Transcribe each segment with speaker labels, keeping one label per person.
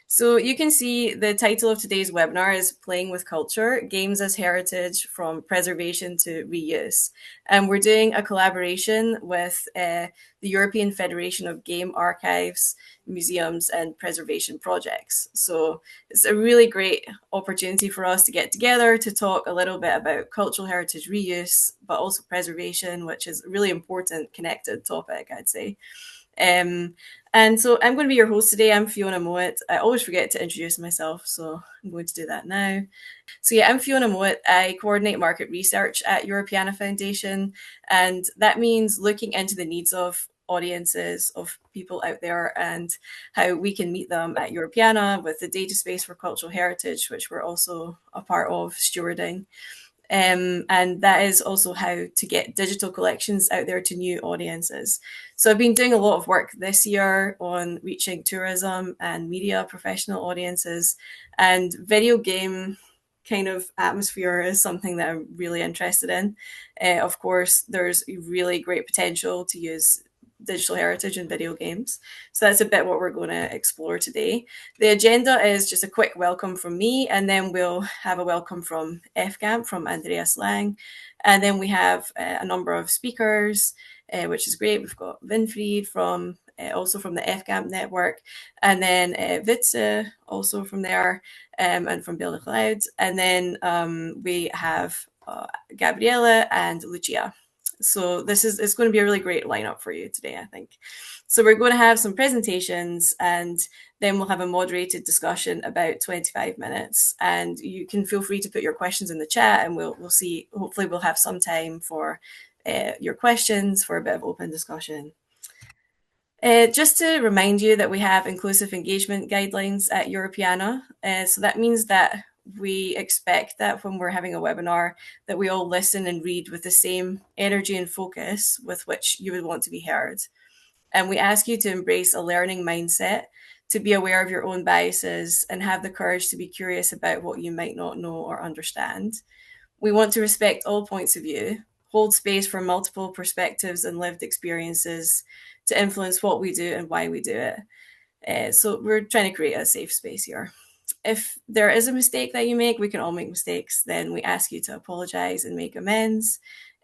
Speaker 1: So you can see the title of today's webinar is Playing with Culture, Games as Heritage from Preservation to Reuse. And we're doing a collaboration with the European Federation of Game Archives, Museums and Preservation Projects. So it's a really great opportunity for us to get together to talk a little bit about cultural heritage reuse, but also preservation, which is a really important connected topic, I'd say. Um, and so I'm going to be your host today. I'm Fiona Mowat. I always forget to introduce myself, so I'm going to do that now. So yeah, I'm Fiona Mowat. I coordinate market research at Europeana Foundation, and that means looking into the needs of audiences of people out there and how we can meet them at Europeana with the data space for cultural heritage, which we're also a part of stewarding. And that is also how to get digital collections out there to new audiences. So I've been doing a lot of work this year on reaching tourism and media professional audiences, and video game kind of atmosphere is something that I'm really interested in. Of course, there's really great potential to use digital heritage in video games. So that's a bit what we're going to explore today. The agenda is just a quick welcome from me, and then we'll have a welcome from FGAMP, from Andreas Lang. And then we have a number of speakers, which is great. We've got Winfried from also from the FGAMP network, and then Witze also from there, and from Build a Cloud. And then we have Gabriela and Lucia. So this is it's going to be a really great lineup for you today, I think. So we're going to have some presentations, and then we'll have a moderated discussion about 25 minutes. And you can feel free to put your questions in the chat, and we'll see. Hopefully, we'll have some time for your questions for a bit of open discussion. Just to remind you that we have inclusive engagement guidelines at Europeana. So that means that we expect that when we're having a webinar, that we all listen and read with the same energy and focus with which you would want to be heard. And we ask you to embrace a learning mindset, to be aware of your own biases, and have the courage to be curious about what you might not know or understand. We want to respect all points of view, hold space for multiple perspectives and lived experiences to influence what we do and why we do it. So we're trying to create a safe space here. If there is a mistake that you make, we can all make mistakes, then we ask you to apologize and make amends.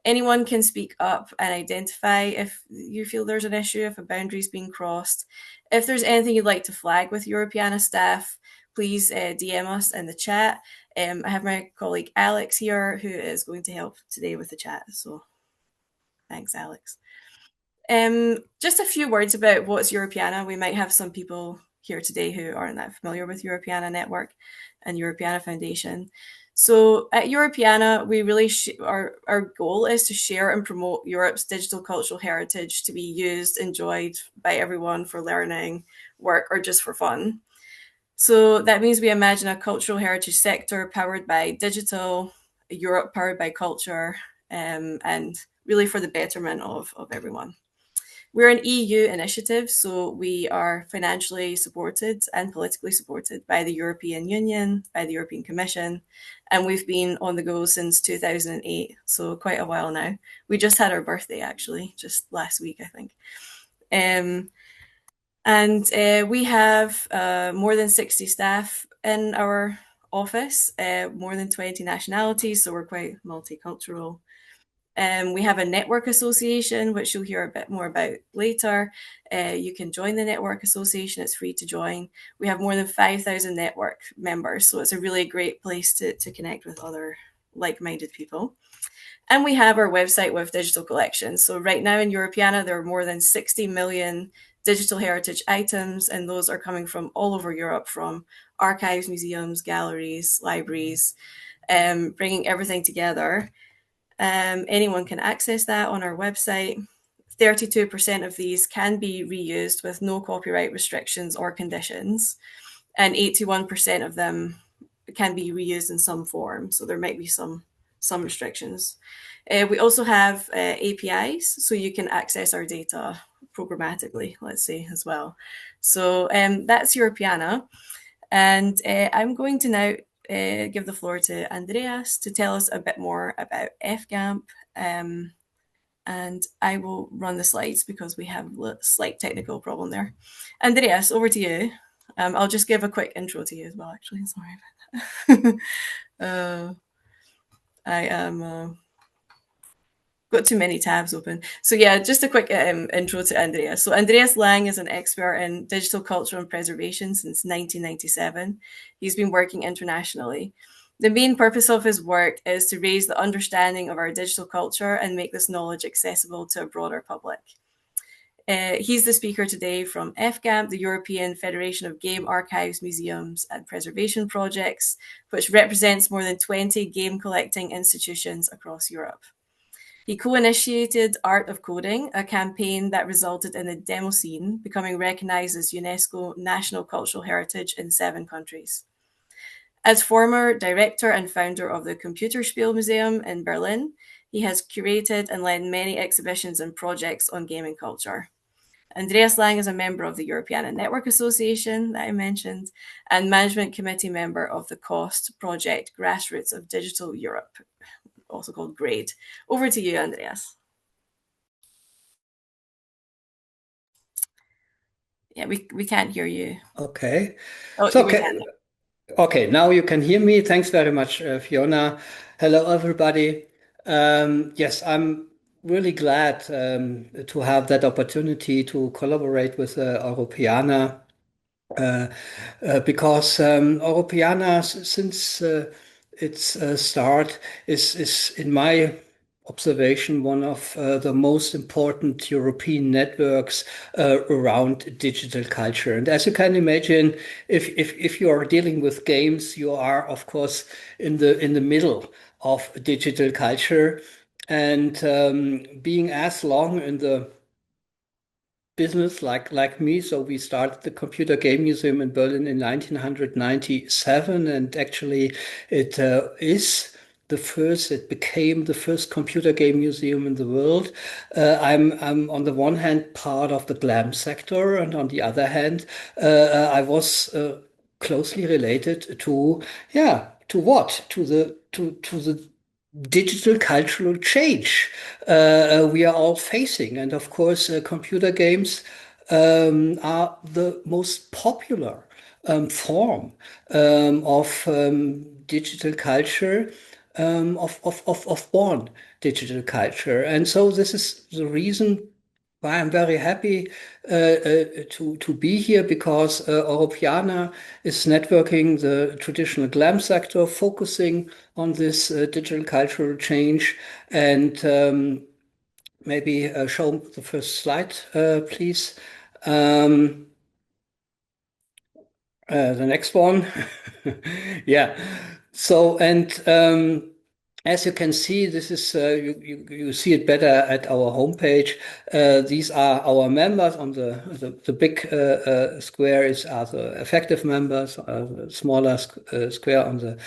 Speaker 1: Anyone can speak up and identify if you feel there's an issue, if a boundary is being crossed. If there's anything you'd like to flag with Europeana staff, please DM us in the chat. I have my colleague Alex here who is going to help today with the chat. So thanks, Alex. Just a few words about what's Europeana. We might have some people here today who aren't that familiar with Europeana Network and Europeana Foundation. So at Europeana, we really our goal is to share and promote Europe's digital cultural heritage to be used, enjoyed by everyone for learning, work, or just for fun. So that means we imagine a cultural heritage sector powered by digital, a Europe powered by culture, and really for the betterment of everyone. We're an EU initiative, so we are financially supported and politically supported by the European Union, by the European Commission, and we've been on the go since 2008, so quite a while now. We just had our birthday, actually, just last week, I think. And we have more than 60 staff in our office, more than 20 nationalities, so we're quite multicultural. We have a network association, which you'll hear a bit more about later. You can join the network association, it's free to join. We have more than 5,000 network members, so it's a really great place to connect with other like-minded people. And we have our website with digital collections. So right now in Europeana, there are more than 60 million digital heritage items, and those are coming from all over Europe, from archives, museums, galleries, libraries, bringing everything together. Anyone can access that on our website. 32% of these can be reused with no copyright restrictions or conditions, and 81% of them can be reused in some form. So there might be some restrictions. We also have APIs, so you can access our data programmatically, let's say, as well. So that's Europeana. And I'm going to now give the floor to Andreas to tell us a bit more about FGAMP. And I will run the slides because we have a slight technical problem there. Andreas, over to you. I'll just give a quick intro to you as well, actually. Sorry about that. I am got too many tabs open. So yeah, just a quick intro to Andreas. So Andreas Lang is an expert in digital culture and preservation since 1997. He's been working internationally. The main purpose of his work is to raise the understanding of our digital culture and make this knowledge accessible to a broader public. He's the speaker today from FGAMP, the European Federation of Game Archives, Museums and Preservation Projects, which represents more than 20 game collecting institutions across Europe. He co-initiated Art of Coding, a campaign that resulted in the Demoscene becoming recognized as UNESCO National Cultural Heritage in 7 countries. As former director and founder of the Computerspiel Museum in Berlin, he has curated and led many exhibitions and projects on gaming culture. Andreas Lang is a member of the Europeana Network Association that I mentioned, and management committee member of the COST project Grassroots of Digital Europe, also called GRADE. Over to you, Andreas. Yeah, we can't hear you.
Speaker 2: Okay.
Speaker 1: Oh,
Speaker 2: So,
Speaker 1: we can.
Speaker 2: okay, now you can hear me. Thanks very much, Fiona. Hello, everybody. Yes, I'm really glad to have that opportunity to collaborate with Europeana because Europeana, since its start, is in my observation one of the most important European networks around digital culture. And as you can imagine, if you are dealing with games, you are of course in the middle of digital culture, and being as long in the business like me. So we started the Computer Game Museum in Berlin in 1997, and actually it became the first computer game museum in the world. I'm on the one hand part of the glam sector, and on the other hand, I was closely related to, yeah, to what? To the digital cultural change we are all facing. And of course, computer games are the most popular form of digital culture, of born digital culture. And so this is the reason why I'm very happy to be here, because Europeana is networking the traditional glam sector, focusing on this digital cultural change. And maybe show the first slide, please. The next one. Yeah. So, and as you can see, this is you see it better at our homepage. These are our members. On the big square are the effective members. The smaller square on the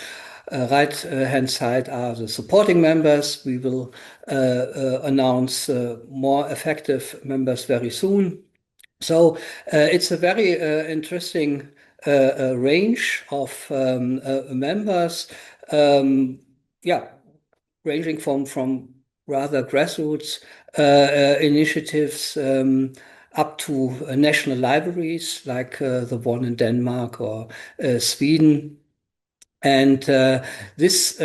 Speaker 2: right hand side are the supporting members. We will announce more effective members very soon. So it's a very interesting range of members. Yeah, ranging from rather grassroots initiatives up to national libraries like the one in Denmark or Sweden. And this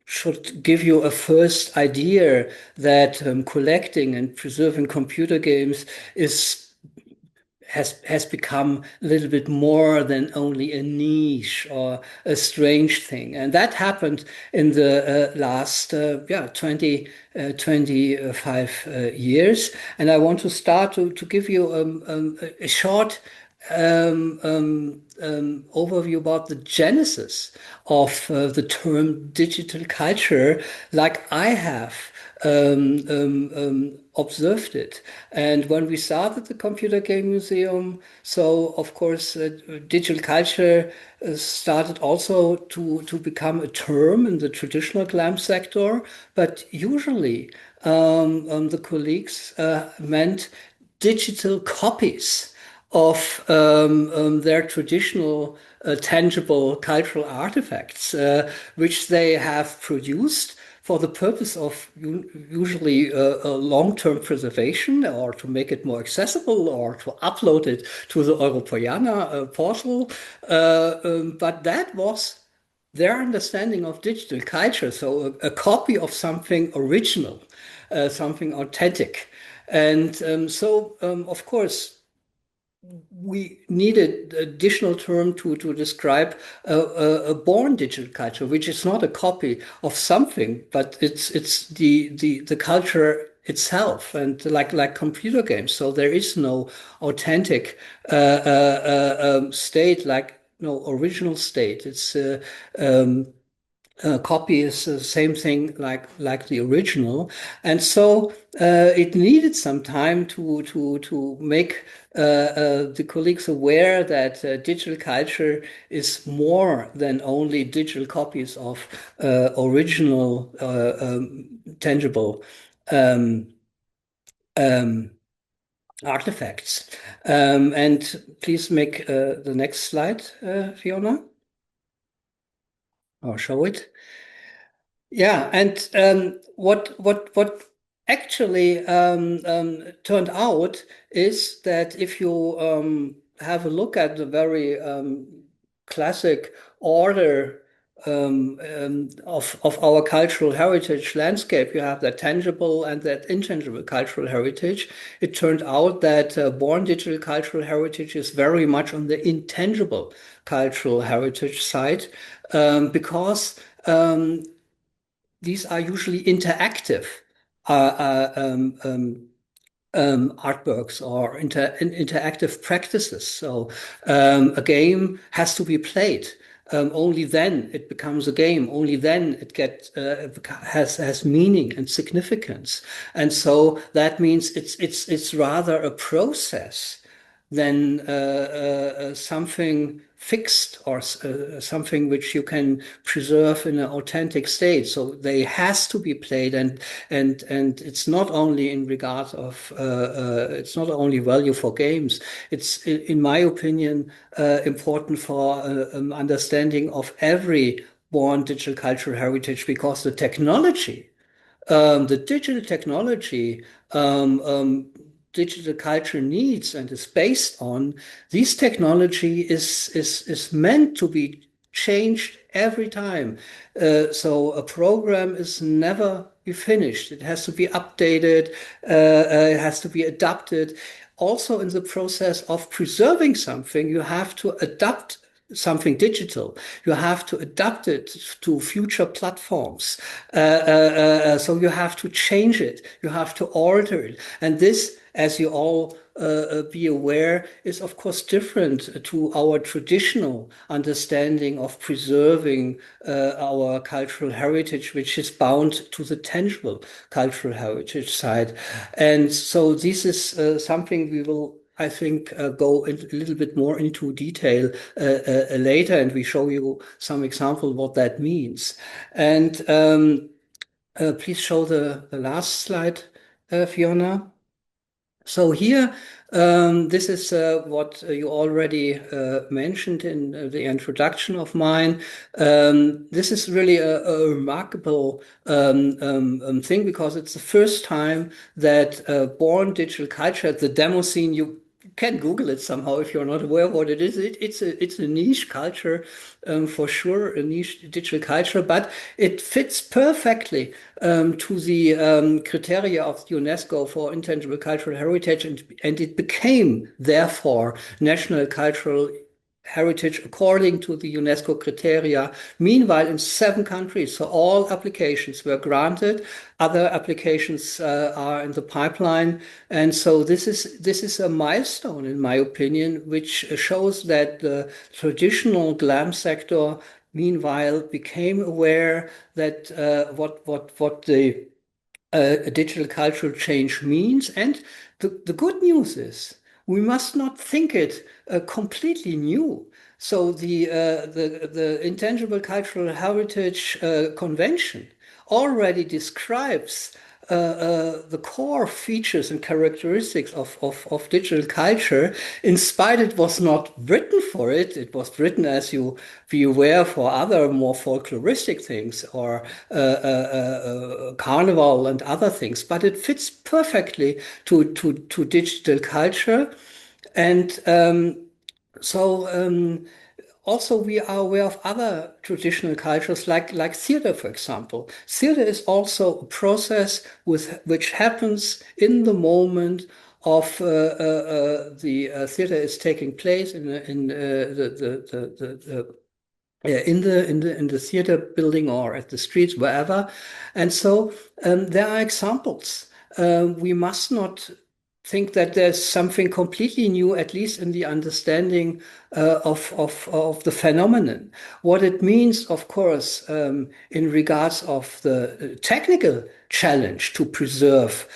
Speaker 2: should give you a first idea that collecting and preserving computer games has become a little bit more than only a niche or a strange thing. And that happened in the last 25 years. And I want to start to give you a short overview about the genesis of the term digital culture, like I have observed it. And when we started the Computer Game Museum, so of course digital culture started also to become a term in the traditional glam sector, but usually the colleagues meant digital copies of their traditional tangible cultural artifacts, which they have produced for the purpose of usually long-term preservation or to make it more accessible or to upload it to the Europeana portal. But that was their understanding of digital culture. So a copy of something original, something authentic. And of course, we needed additional term to describe a born digital culture, which is not a copy of something, but it's the culture itself, and like computer games. So there is no authentic state, like no original state. It's copy is the same thing like the original, and so it needed some time to make the colleagues aware that digital culture is more than only digital copies of original tangible um, um, artifacts. And please make the next slide, Fiona, or show it. Yeah, and what actually turned out is that if you have a look at the very classic order of our cultural heritage landscape, you have that tangible and that intangible cultural heritage. It turned out that born digital cultural heritage is very much on the intangible cultural heritage side, because these are usually interactive uh, uh, um, um, artworks or interactive practices. So a game has to be played. Only then it becomes a game. Only then it has meaning and significance. And so that means it's rather a process than something fixed or something which you can preserve in an authentic state. So they has to be played, and it's not only in regard of it's not only value for games. It's, in my opinion, important for understanding of every born digital cultural heritage, because the digital technology digital culture needs and is based on, this technology is meant to be changed every time. So a program is never be finished. It has to be updated. It has to be adapted. Also, in the process of preserving something, you have to adapt something digital. You have to adapt it to future platforms. So you have to change it. You have to alter it. And this, as you all be aware, is of course different to our traditional understanding of preserving our cultural heritage, which is bound to the tangible cultural heritage side. And so this is something we will, I think, go a little bit more into detail later, and we show you some example what that means. And please show the last slide, Fiona. So here, this is what you already mentioned in the introduction of mine. This is really a remarkable thing, because it's the first time that born digital culture, the demo scene, you can Google it somehow if you're not aware of what it is. It's a niche culture, for sure, a niche digital culture, but it fits perfectly to the criteria of UNESCO for intangible cultural heritage, and it became therefore national cultural heritage according to the UNESCO criteria. Meanwhile, in 7 countries, so all applications were granted. Other applications are in the pipeline, and so this is a milestone, in my opinion, which shows that the traditional GLAM sector, meanwhile, became aware that what the digital cultural change means. And the good news is we must not think it completely new. So the Intangible Cultural Heritage Convention already describes the core features and characteristics of digital culture, in spite it was not written for it. It was written, as you be aware, for other more folkloristic things or carnival and other things. But it fits perfectly to digital culture. And also, we are aware of other traditional cultures, like theater, for example. Theater is also a process which happens in the moment of the theater is taking place in the theater building or at the streets, wherever. And so there are examples. We must not think that there's something completely new, at least in the understanding of the phenomenon. What it means, of course, in regards of the technical challenge to preserve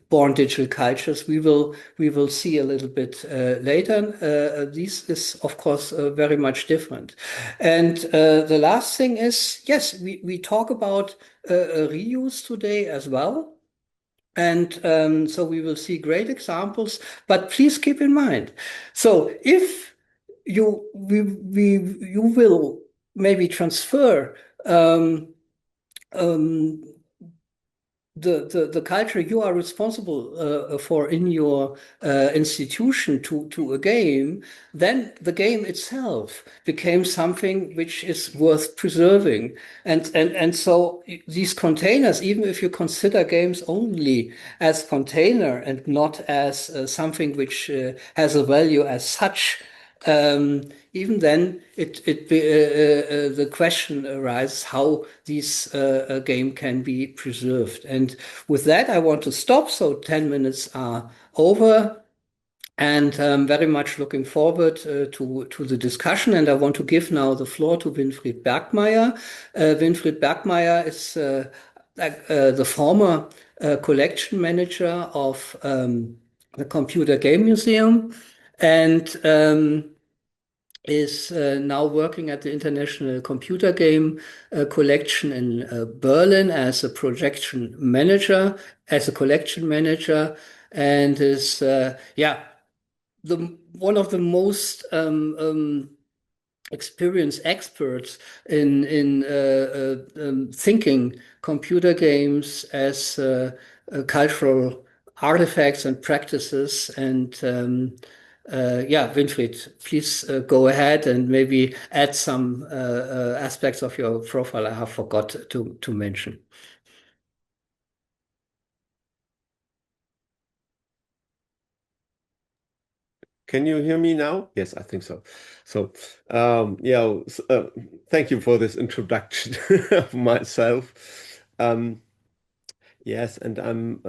Speaker 2: born digital cultures, we will see a little bit later. This is, of course, very much different. And the last thing is, yes, we talk about reuse today as well. And so we will see great examples, but please keep in mind. So if you will maybe transfer um, um, the culture you are responsible for in your institution to a game, then the game itself became something which is worth preserving. And so these containers, even if you consider games only as container and not as something which has a value as such, even then, the question arises how this game can be preserved. And with that, I want to stop. So 10 minutes are over. And I'm very much looking forward to the discussion. And I want to give now the floor to Winfried Bergmeier. Winfried Bergmeier is the former collection manager of the Computer Game Museum. And is now working at the International Computer Game Collection in Berlin as a collection manager, and is the one of the most experienced experts in thinking computer games as cultural artifacts and practices. And yeah, Winfried, please go ahead and maybe add some aspects of your profile I have forgot to mention.
Speaker 3: Can you hear me now? Yes, I think so. So, yeah, thank you for this introduction of myself. Yes, and I'm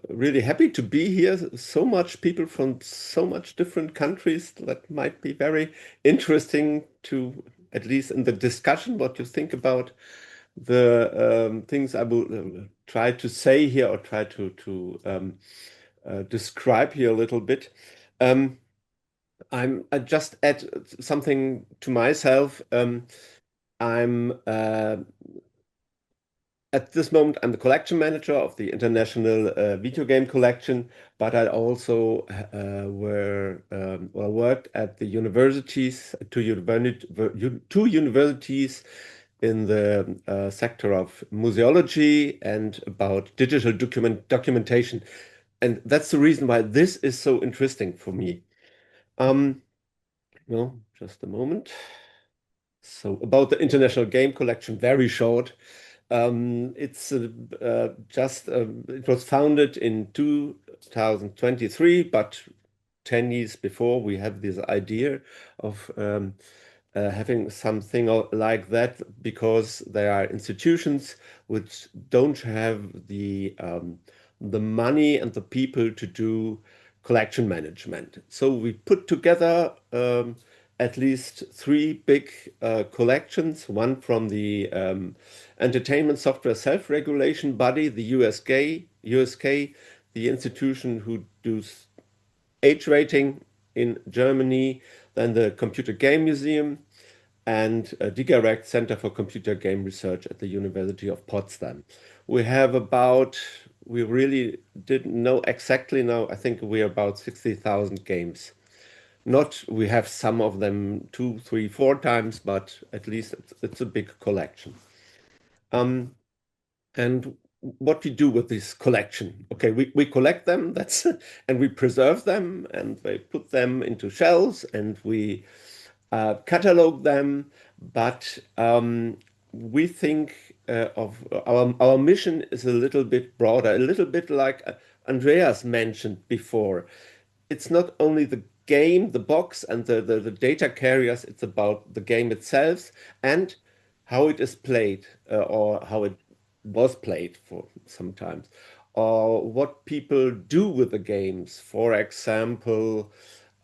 Speaker 3: really happy to be here. So much people from so much different countries that might be very interesting to, at least in the discussion, what you think about the things I will try to say here or try to describe here a little bit. I just add something to myself. I'm At this moment, I'm the collection manager of the International Video Game Collection, but I also worked at the universities, two universities in the sector of museology and about digital documentation. And that's the reason why this is so interesting for me. Well, just a moment. So about the International Game Collection, very short. It was founded in 2023, but 10 years before we had this idea of having something like that because there are institutions which don't have the money and the people to do collection management. So we put together at least three big collections, one from the Entertainment Software Self-Regulation Body, the USK, the institution who does age rating in Germany, then the Computer Game Museum, and DigaRect Center for Computer Game Research at the University of Potsdam. We have about we really didn't know exactly now. I think we're about 60,000 games. Not we have some of them 2, 3, 4 times, but at least it's a big collection. And what we do with this collection? Okay, we collect them, that's and we preserve them, and we put them into shelves, and we catalog them. But we think of our mission is a little bit broader, a little bit like Andreas mentioned before. It's not only the game, the box, and the data carriers, it's about the game itself and how it is played, or how it was played for sometimes, or what people do with the games. For example,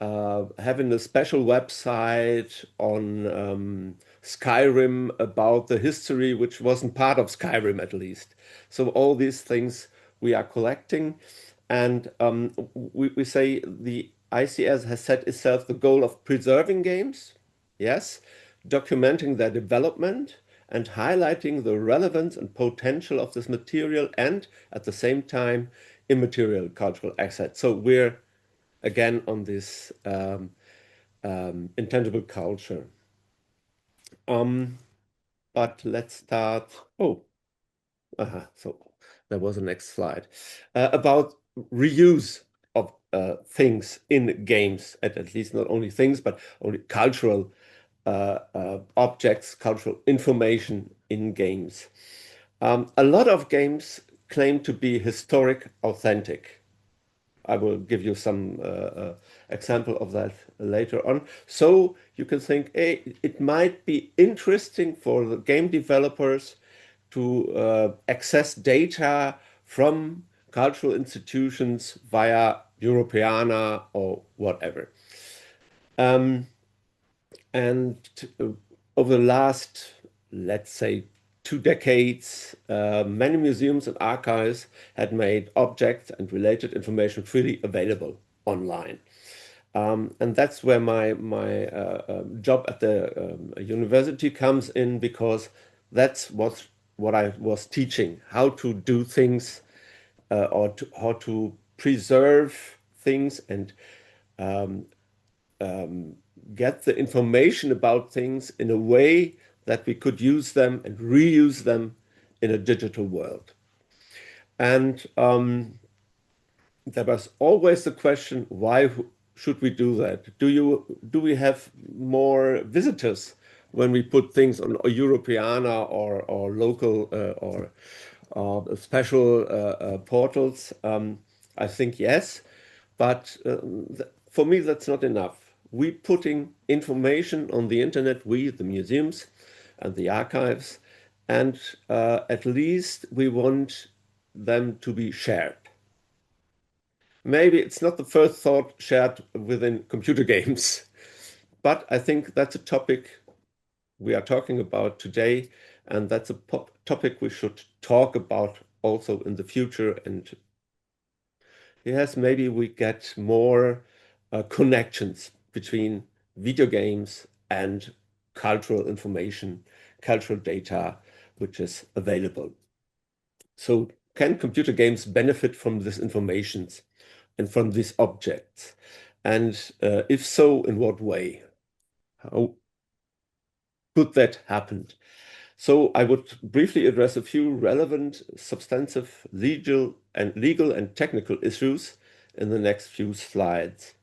Speaker 3: having a special website on Skyrim about the history, which wasn't part of Skyrim at least. So all these things we are collecting, and we say the ICS has set itself the goal of preserving games, yes, documenting their development and highlighting the relevance and potential of this material, and at the same time immaterial cultural assets. So we're again on this intangible culture. But let's start. Oh, so there was a next slide about reuse of things in games, at least not only things, but only cultural objects, cultural information in games. A lot of games claim to be historic, authentic. I will give you some example of that later on. So you can think, hey, it might be interesting for the game developers to access data from cultural institutions via Europeana or whatever. And over the last, let's say, 2 decades, many museums and archives had made objects and related information freely available online. And that's where my job at the university comes in, because that's what I was teaching, how to do things, or how to preserve things, and get the information about things in a way that we could use them and reuse them in a digital world. And there was always the question, why should we do that? Do we have more visitors when we put things on a Europeana or local or special portals? I think yes, but for me that's not enough. We putting information on the internet, we, the museums and the archives, and at least we want them to be shared. Maybe it's not the first thought shared within computer games, but I think that's a topic we are talking about today, and that's a topic we should talk about also in the future. And yes, maybe we get more connections between video games and cultural information, cultural data, which is available. So can computer games benefit from this information and from these objects? And if so, in what way? How could that happen? So I would briefly address a few relevant, substantive legal and technical issues in the next few slides.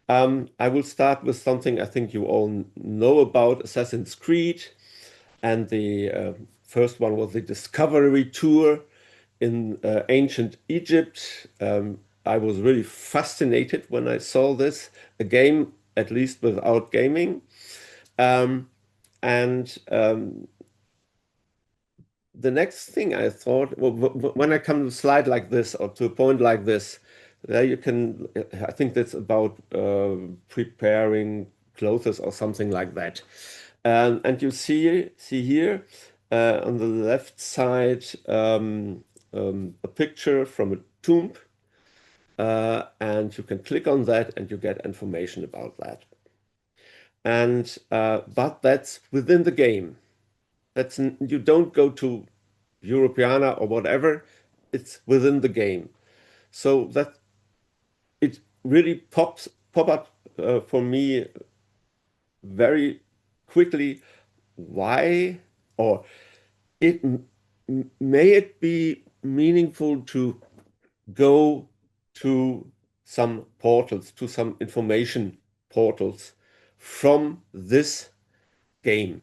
Speaker 3: I will start with something I think you all know about, Assassin's Creed, and the first one was the Discovery Tour in ancient Egypt. I was really fascinated when I saw this, a game at least without gaming. The next thing I thought, well, when I come to a slide like this or to a point like this, there you can, I think that's about preparing clothes or something like that. And you see here on the left side a picture from a tomb, and you can click on that and you get information about that. And but that's within the game. You don't go to Europeana or whatever. it's within the game. So that it really pop up for me very quickly. Why, or it may it be meaningful to go to some portals, to some information portals from this game,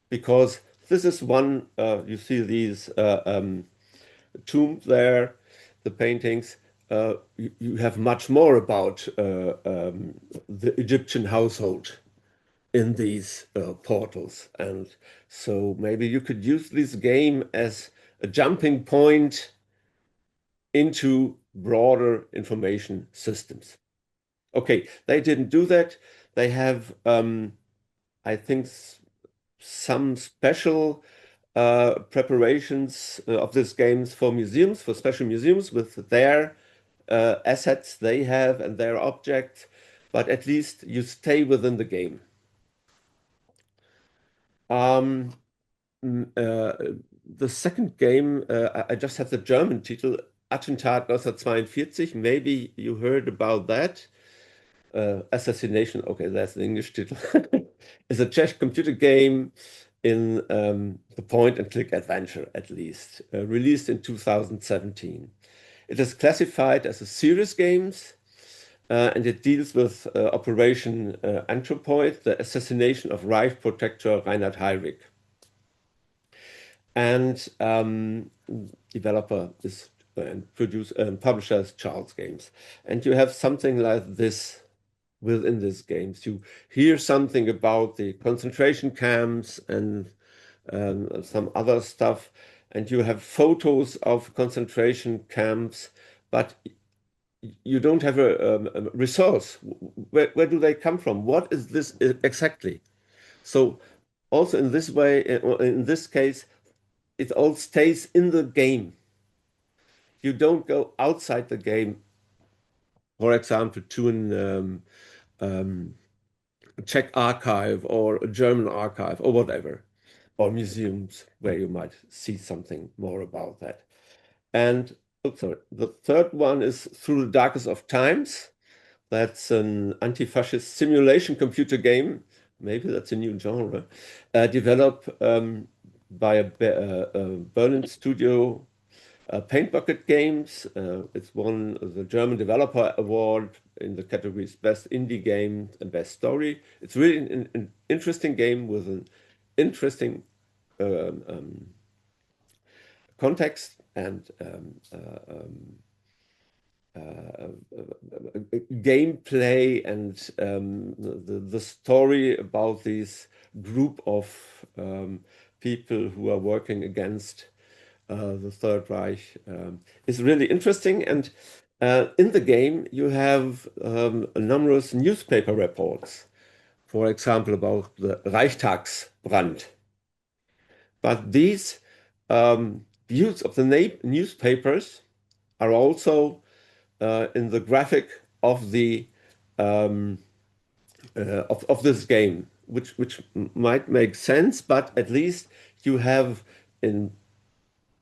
Speaker 3: because this is one, you see these tombs there, the paintings. You have much more about the Egyptian household in these portals. And so maybe you could use this game as a jumping point into broader information systems. Okay, they didn't do that. They have, I think, some special preparations of these games for museums, for special museums with their assets they have and their objects, but at least you stay within the game. The second game, I just have the German title, Attentat 1942. Maybe you heard about that. Assassination, okay, that's the English title. It's a Czech computer game in the point and click adventure, at least, released in 2017. It is classified as a serious games, and it deals with Operation Anthropoid, the assassination of Reich protector Reinhard Heydrich. And developer is and publisher is Charles Games. And you have something like this within these games. You hear something about the concentration camps and some other stuff, and you have photos of concentration camps, but you don't have a resource. Where do they come from? What is this exactly? So also in this way, in this case, it all stays in the game. You don't go outside the game, for example, to a Czech archive or a German archive or whatever, or museums where you might see something more about that. And sorry, the third one is Through the Darkest of Times. That's an anti-fascist simulation computer game. Maybe that's a new genre. Developed by a Berlin studio, Paint Bucket Games. It's won the German Developer Award in the categories Best Indie Game and Best Story. It's really an interesting game with an interesting context and gameplay, and the story about this group of people who are working against the Third Reich is really interesting. And in the game, you have numerous newspaper reports, for example, about the Reichstagsbrand. But these views of the newspapers are also in the graphic of the of this game, which might make sense, but at least you have in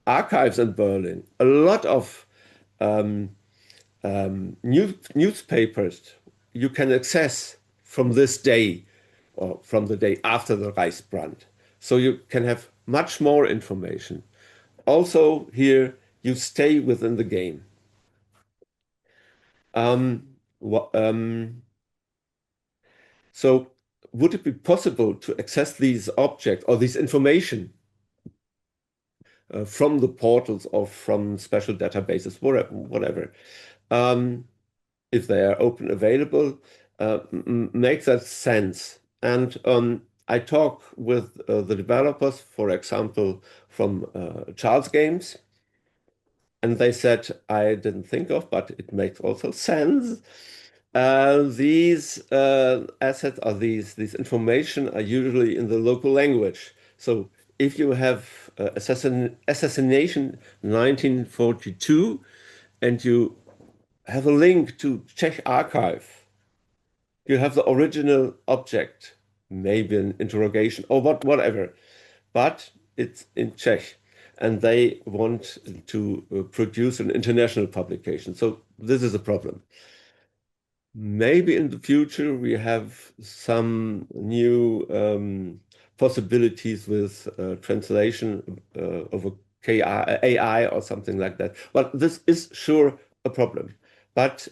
Speaker 3: archives in Berlin a lot of newspapers you can access from this day or from the day after the Reichsbrand. So you can have much more information. Also here, you stay within the game. So would it be possible to access these objects or this information from the portals or from special databases, whatever, if they are open available, makes that sense. And I talk with the developers, for example, from Charles Games, and they said, I didn't think of, but it makes also sense. These assets or these information are usually in the local language. So if you have assassination 1942 and you have a link to Czech archive, you have the original object, maybe an interrogation or whatever, but it's in Czech. and they want to produce an international publication. So this is a problem. Maybe in the future we have some new possibilities with translation over AI or something like that. But this is sure a problem. But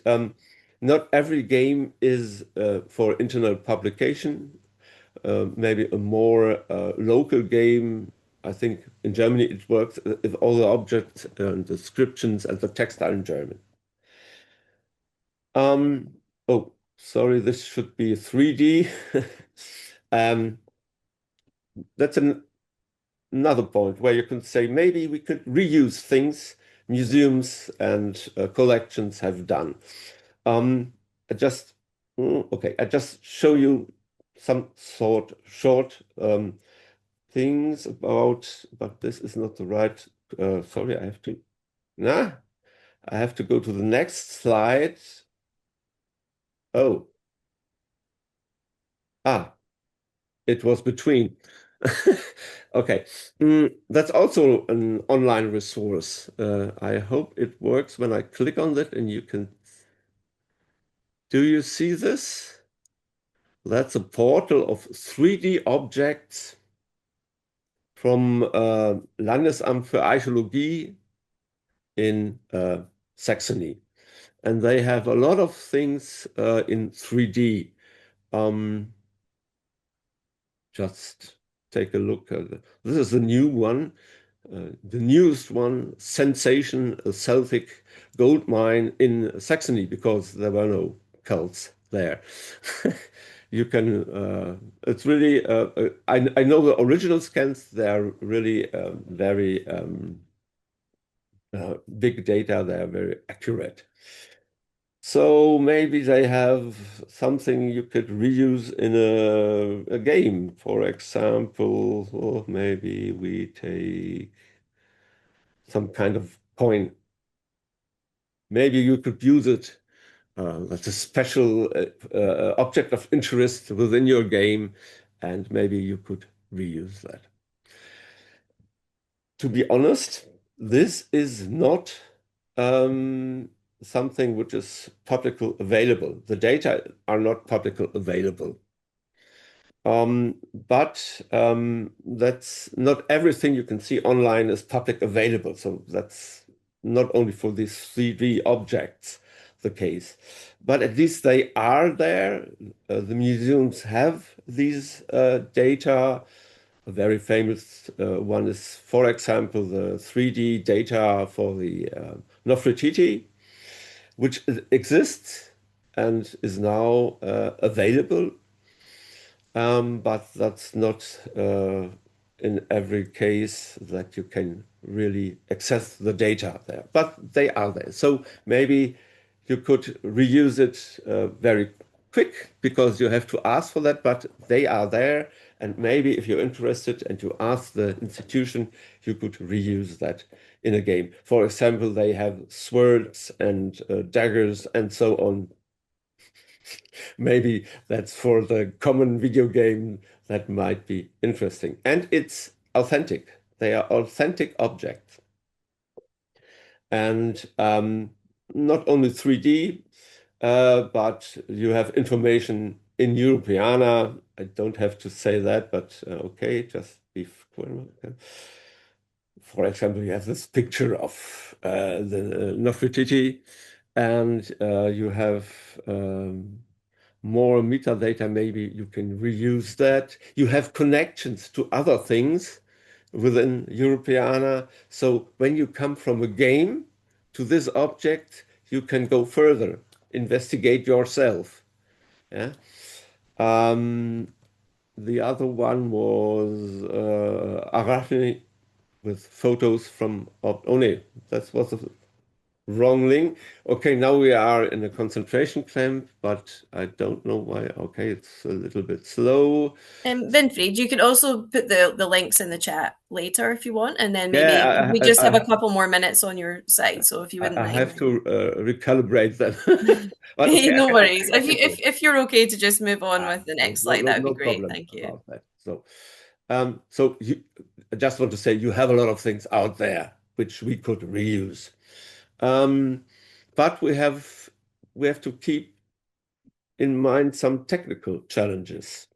Speaker 3: not every game is for internal publication. Maybe a more local game. I think in Germany it works if all the objects and descriptions and the text are in German. Oh, sorry, this should be 3D. That's another point where you can say maybe we could reuse things museums and collections have done. I just show you some short things about, but this is not the right. Sorry, I have to go to the next slide. Oh, it was between. Okay, that's also an online resource. I hope it works when I click on it and you can. Do you see this? That's a portal of 3D objects from Landesamt für Archäologie in Saxony. And they have a lot of things in 3D. Just take a look at it. This is the new one, the newest one, Sensation, a Celtic gold mine in Saxony, because there were no Celts there. You can, it's really, I know the original scans, they're really very big data, they're very accurate. So maybe they have something you could reuse in a game. For example, or maybe we take some kind of coin. Maybe you could use it. That's a special object of interest within your game, and maybe you could reuse that. To be honest, this is not something which is publicly available. The data are not publicly available. But that's not everything you can see online is public available. So that's not only for these 3D objects the case, but at least they are there. The museums have these data. A very famous one is, for example, the 3D data for the Nefertiti, which exists and is now available, but that's not in every case that you can really access the data there, but they are there. So maybe you could reuse it very quick because you have to ask for that, but they are there. And maybe if you're interested and you ask the institution, you could reuse that in a game. For example, they have swords and daggers and so on. Maybe that's for the common video game that might be interesting. And it's authentic. They are authentic objects. And not only 3D, but you have information in Europeana. I don't have to say that, but okay, just be clear. For example, you have this picture of the Nefertiti, and you have more metadata. Maybe you can reuse that. You have connections to other things within Europeana. So when you come from a game to this object, you can go further, investigate yourself. Yeah. The other one was Arachne with photos from One. That was a wrong link. Okay, now we are in a concentration camp, but I don't know why. Okay, it's a little bit slow.
Speaker 1: Winfried, you could also put the links in the chat later if you want, and then maybe
Speaker 3: Yeah,
Speaker 1: we just have a couple more minutes on your side. So if you wouldn't mind,
Speaker 3: have to recalibrate them. But
Speaker 1: okay,
Speaker 3: okay,
Speaker 1: no worries. If you're okay to just move on with the next slide, that'd
Speaker 3: no
Speaker 1: be great.
Speaker 3: problem
Speaker 1: Thank you.
Speaker 3: about that. So I just want to say you have a lot of things out there which we could reuse. But we have to keep in mind some technical challenges.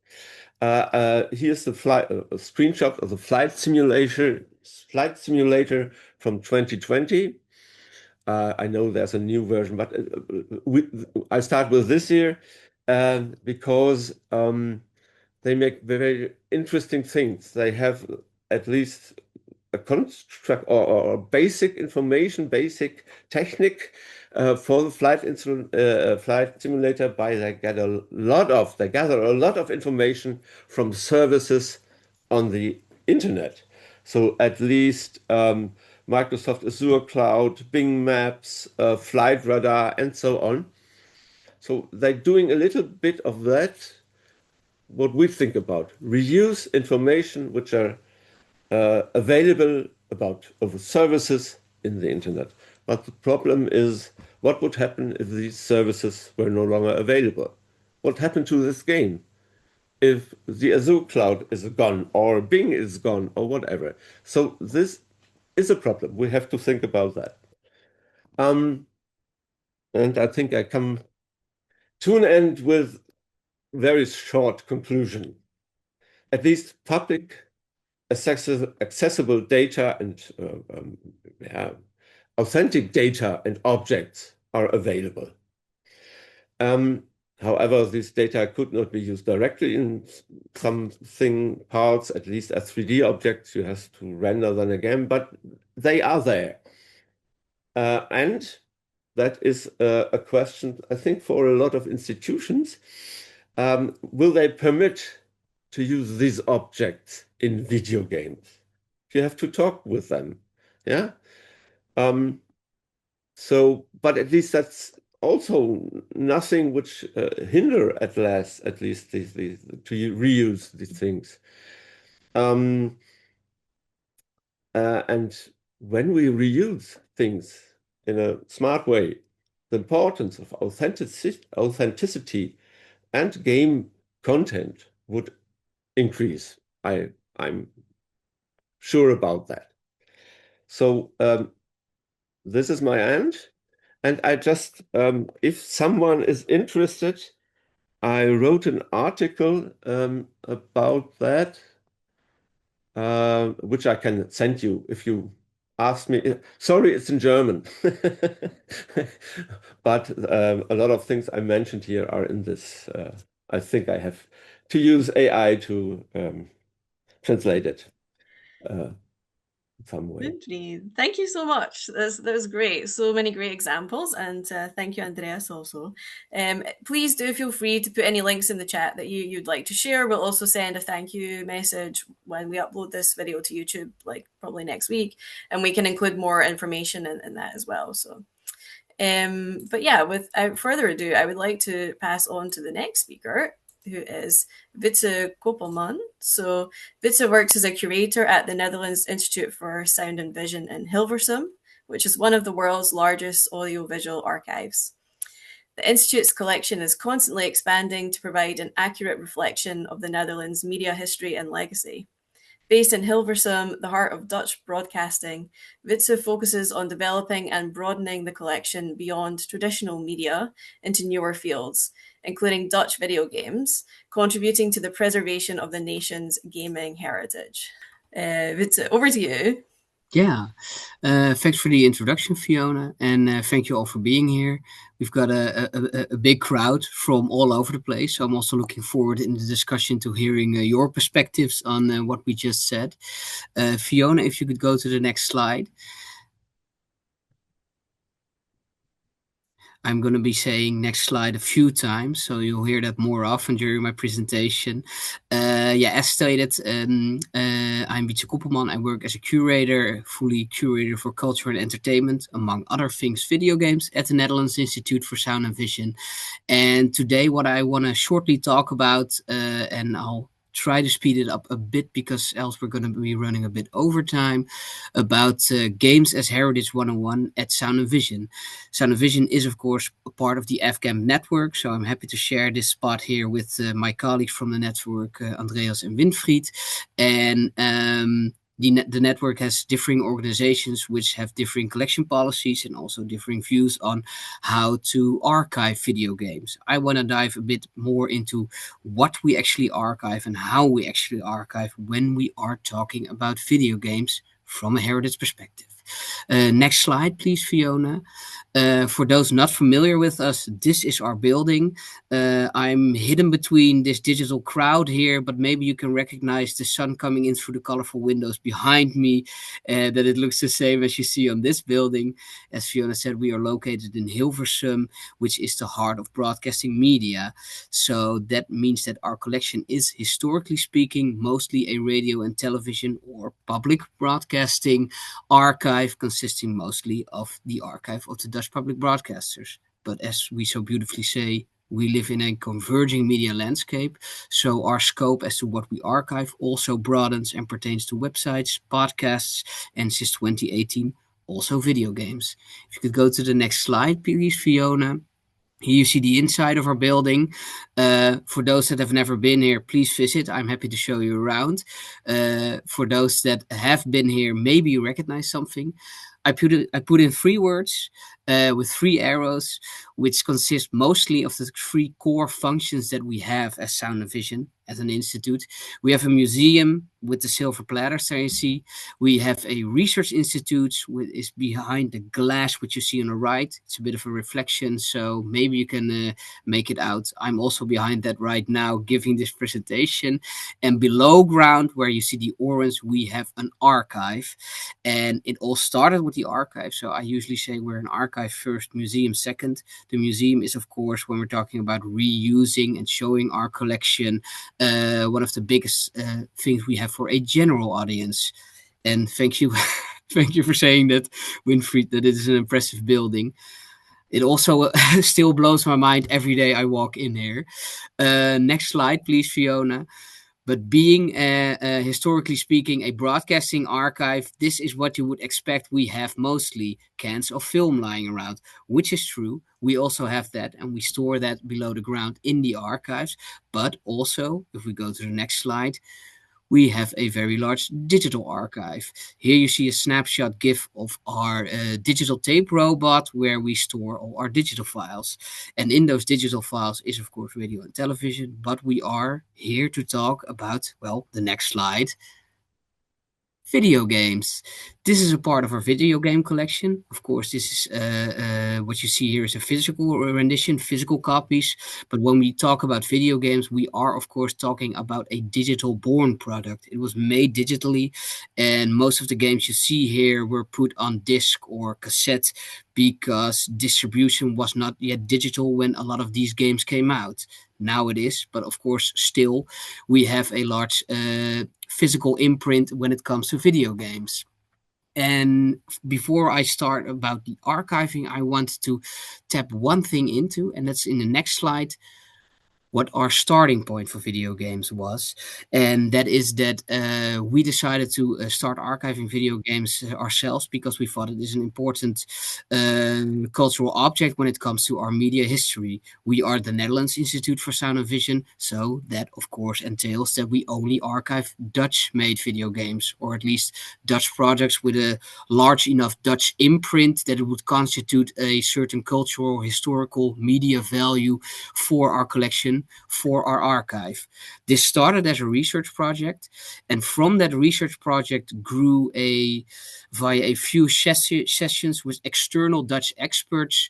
Speaker 3: Here's the a screenshot of the flight simulator from 2020. I know there's a new version, but I start with this year because they make very interesting things. They have at least a construct or basic information, basic technique for the flight simulator. They gather a lot of information from services on the internet. So at least Microsoft Azure Cloud, Bing Maps, Flight Radar, and so on. So they're doing a little bit of that. What we think about reuse information which are available over services in the internet. But the problem is, what would happen if these services were no longer available? What happened to this game if the Azure cloud is gone or Bing is gone or whatever? So this is a problem. We have to think about that. And I think I come to an end with very short conclusion. At least public accessible data and authentic data and objects are available. However, this data could not be used directly in something parts, at least as 3D objects. You have to render them again, but they are there. And that is a question, I think, for a lot of institutions. Will they permit to use these objects in video games? You have to talk with them, yeah? But at least that's also nothing which hinder at least to reuse these things. And when we reuse things in a smart way, the importance of authenticity and game content would increase. I'm sure about that. So this is my end. And I just, if someone is interested, I wrote an article about that, which I can send you if you ask me. Sorry, it's in German. But a lot of things I mentioned here are in this. I think I have to use AI to translate it some way.
Speaker 1: Thank you so much. That was great. So many great examples, and thank you, Andreas, also. Please do feel free to put any links in the chat that you'd like to share. We'll also send a thank you message when we upload this video to YouTube, like probably next week, and we can include more information in that as well. So, but yeah, without further ado, I would like to pass on to the next speaker, who is Wietse Koppelman. So Wietse works as a curator at the Netherlands Institute for Sound and Vision in Hilversum, which is one of the world's largest audiovisual archives. The Institute's collection is constantly expanding to provide an accurate reflection of the Netherlands' media history and legacy. Based in Hilversum, the heart of Dutch broadcasting, Wietse focuses on developing and broadening the collection beyond traditional media into newer fields, including Dutch video games, contributing to the preservation of the nation's gaming heritage. Wietse, over to you.
Speaker 4: Yeah, thanks for the introduction, Fiona, and thank you all for being here. We've got a big crowd from all over the place, so I'm also looking forward in the discussion to hearing your perspectives on what we just said. Fiona, if you could go to the next slide. I'm going to be saying next slide a few times, so you'll hear that more often during my presentation. As stated, I'm Wietse Koppelman. I work as a fully curator for culture and entertainment, among other things, video games, at the Netherlands Institute for Sound and Vision. And today what I want to shortly talk about, and I'll try to speed it up a bit because else we're going to be running a bit over time, about Games as Heritage 101 at Sound and Vision. Sound and Vision is, of course, a part of the FGAM network, so I'm happy to share this spot here with my colleagues from the network, Andreas and Winfried. And The network has differing organizations which have differing collection policies and also differing views on how to archive video games. I want to dive a bit more into what we actually archive and how we actually archive when we are talking about video games from a heritage perspective. Next slide, please, Fiona. For those not familiar with us, this is our building. I'm hidden between this digital crowd here, but maybe you can recognize the sun coming in through the colorful windows behind me, that it looks the same as you see on this building. As Fiona said, we are located in Hilversum, which is the heart of broadcasting media. So that means that our collection is, historically speaking, mostly a radio and television or public broadcasting archive, consisting mostly of the archive of the Dutch public broadcasters. But as we so beautifully say, we live in a converging media landscape, so our scope as to what we archive also broadens and pertains to websites, podcasts, and since 2018, also video games. If you could go to the next slide, please, Fiona. Here you see the inside of our building. For those that have never been here, please visit. I'm happy to show you around. For those that have been here, maybe you recognize something. I put in 3 words with 3 arrows, which consist mostly of the 3 core functions that we have as Sound and Vision as an institute. We have a museum with the silver platters there you see. We have a research institute, which is behind the glass, which you see on the right. It's a bit of a reflection, so maybe you can make it out. I'm also behind that right now, giving this presentation. And below ground, where you see the orange, we have an archive. And it all started with the archive. So I usually say we're an archive first, museum second. The museum is, of course, when we're talking about reusing and showing our collection, one of the biggest things we have for a general audience. And thank you, thank you for saying that, Winfried, that it is an impressive building. It also still blows my mind every day I walk in here. Next slide, please, Fiona. But being, historically speaking, a broadcasting archive, this is what you would expect we have mostly, cans of film lying around, which is true. We also have that, and we store that below the ground in the archives. But also, if we go to the next slide, we have a very large digital archive. Here you see a snapshot GIF of our digital tape robot, where we store all our digital files. And in those digital files is, of course, radio and television, but we are here to talk about, well, the next slide, video games. This is a part of our video game collection. Of course, this is what you see here is a physical rendition, physical copies. But when we talk about video games, we are, of course, talking about a digital born product. It was made digitally, and most of the games you see here were put on disc or cassette because distribution was not yet digital when a lot of these games came out. Now it is, but of course, still, we have a large physical imprint when it comes to video games. And before I start about the archiving, I want to tap one thing into, and that's in the next slide, what our starting point for video games was. And that is that we decided to start archiving video games ourselves because we thought it is an important cultural object when it comes to our media history. We are the Netherlands Institute for Sound and Vision, so that of course entails that we only archive Dutch-made video games, or at least Dutch projects with a large enough Dutch imprint that it would constitute a certain cultural, historical, media value for our collection, for our archive. This started as a research project, and from that research project grew via a few sessions with external Dutch experts,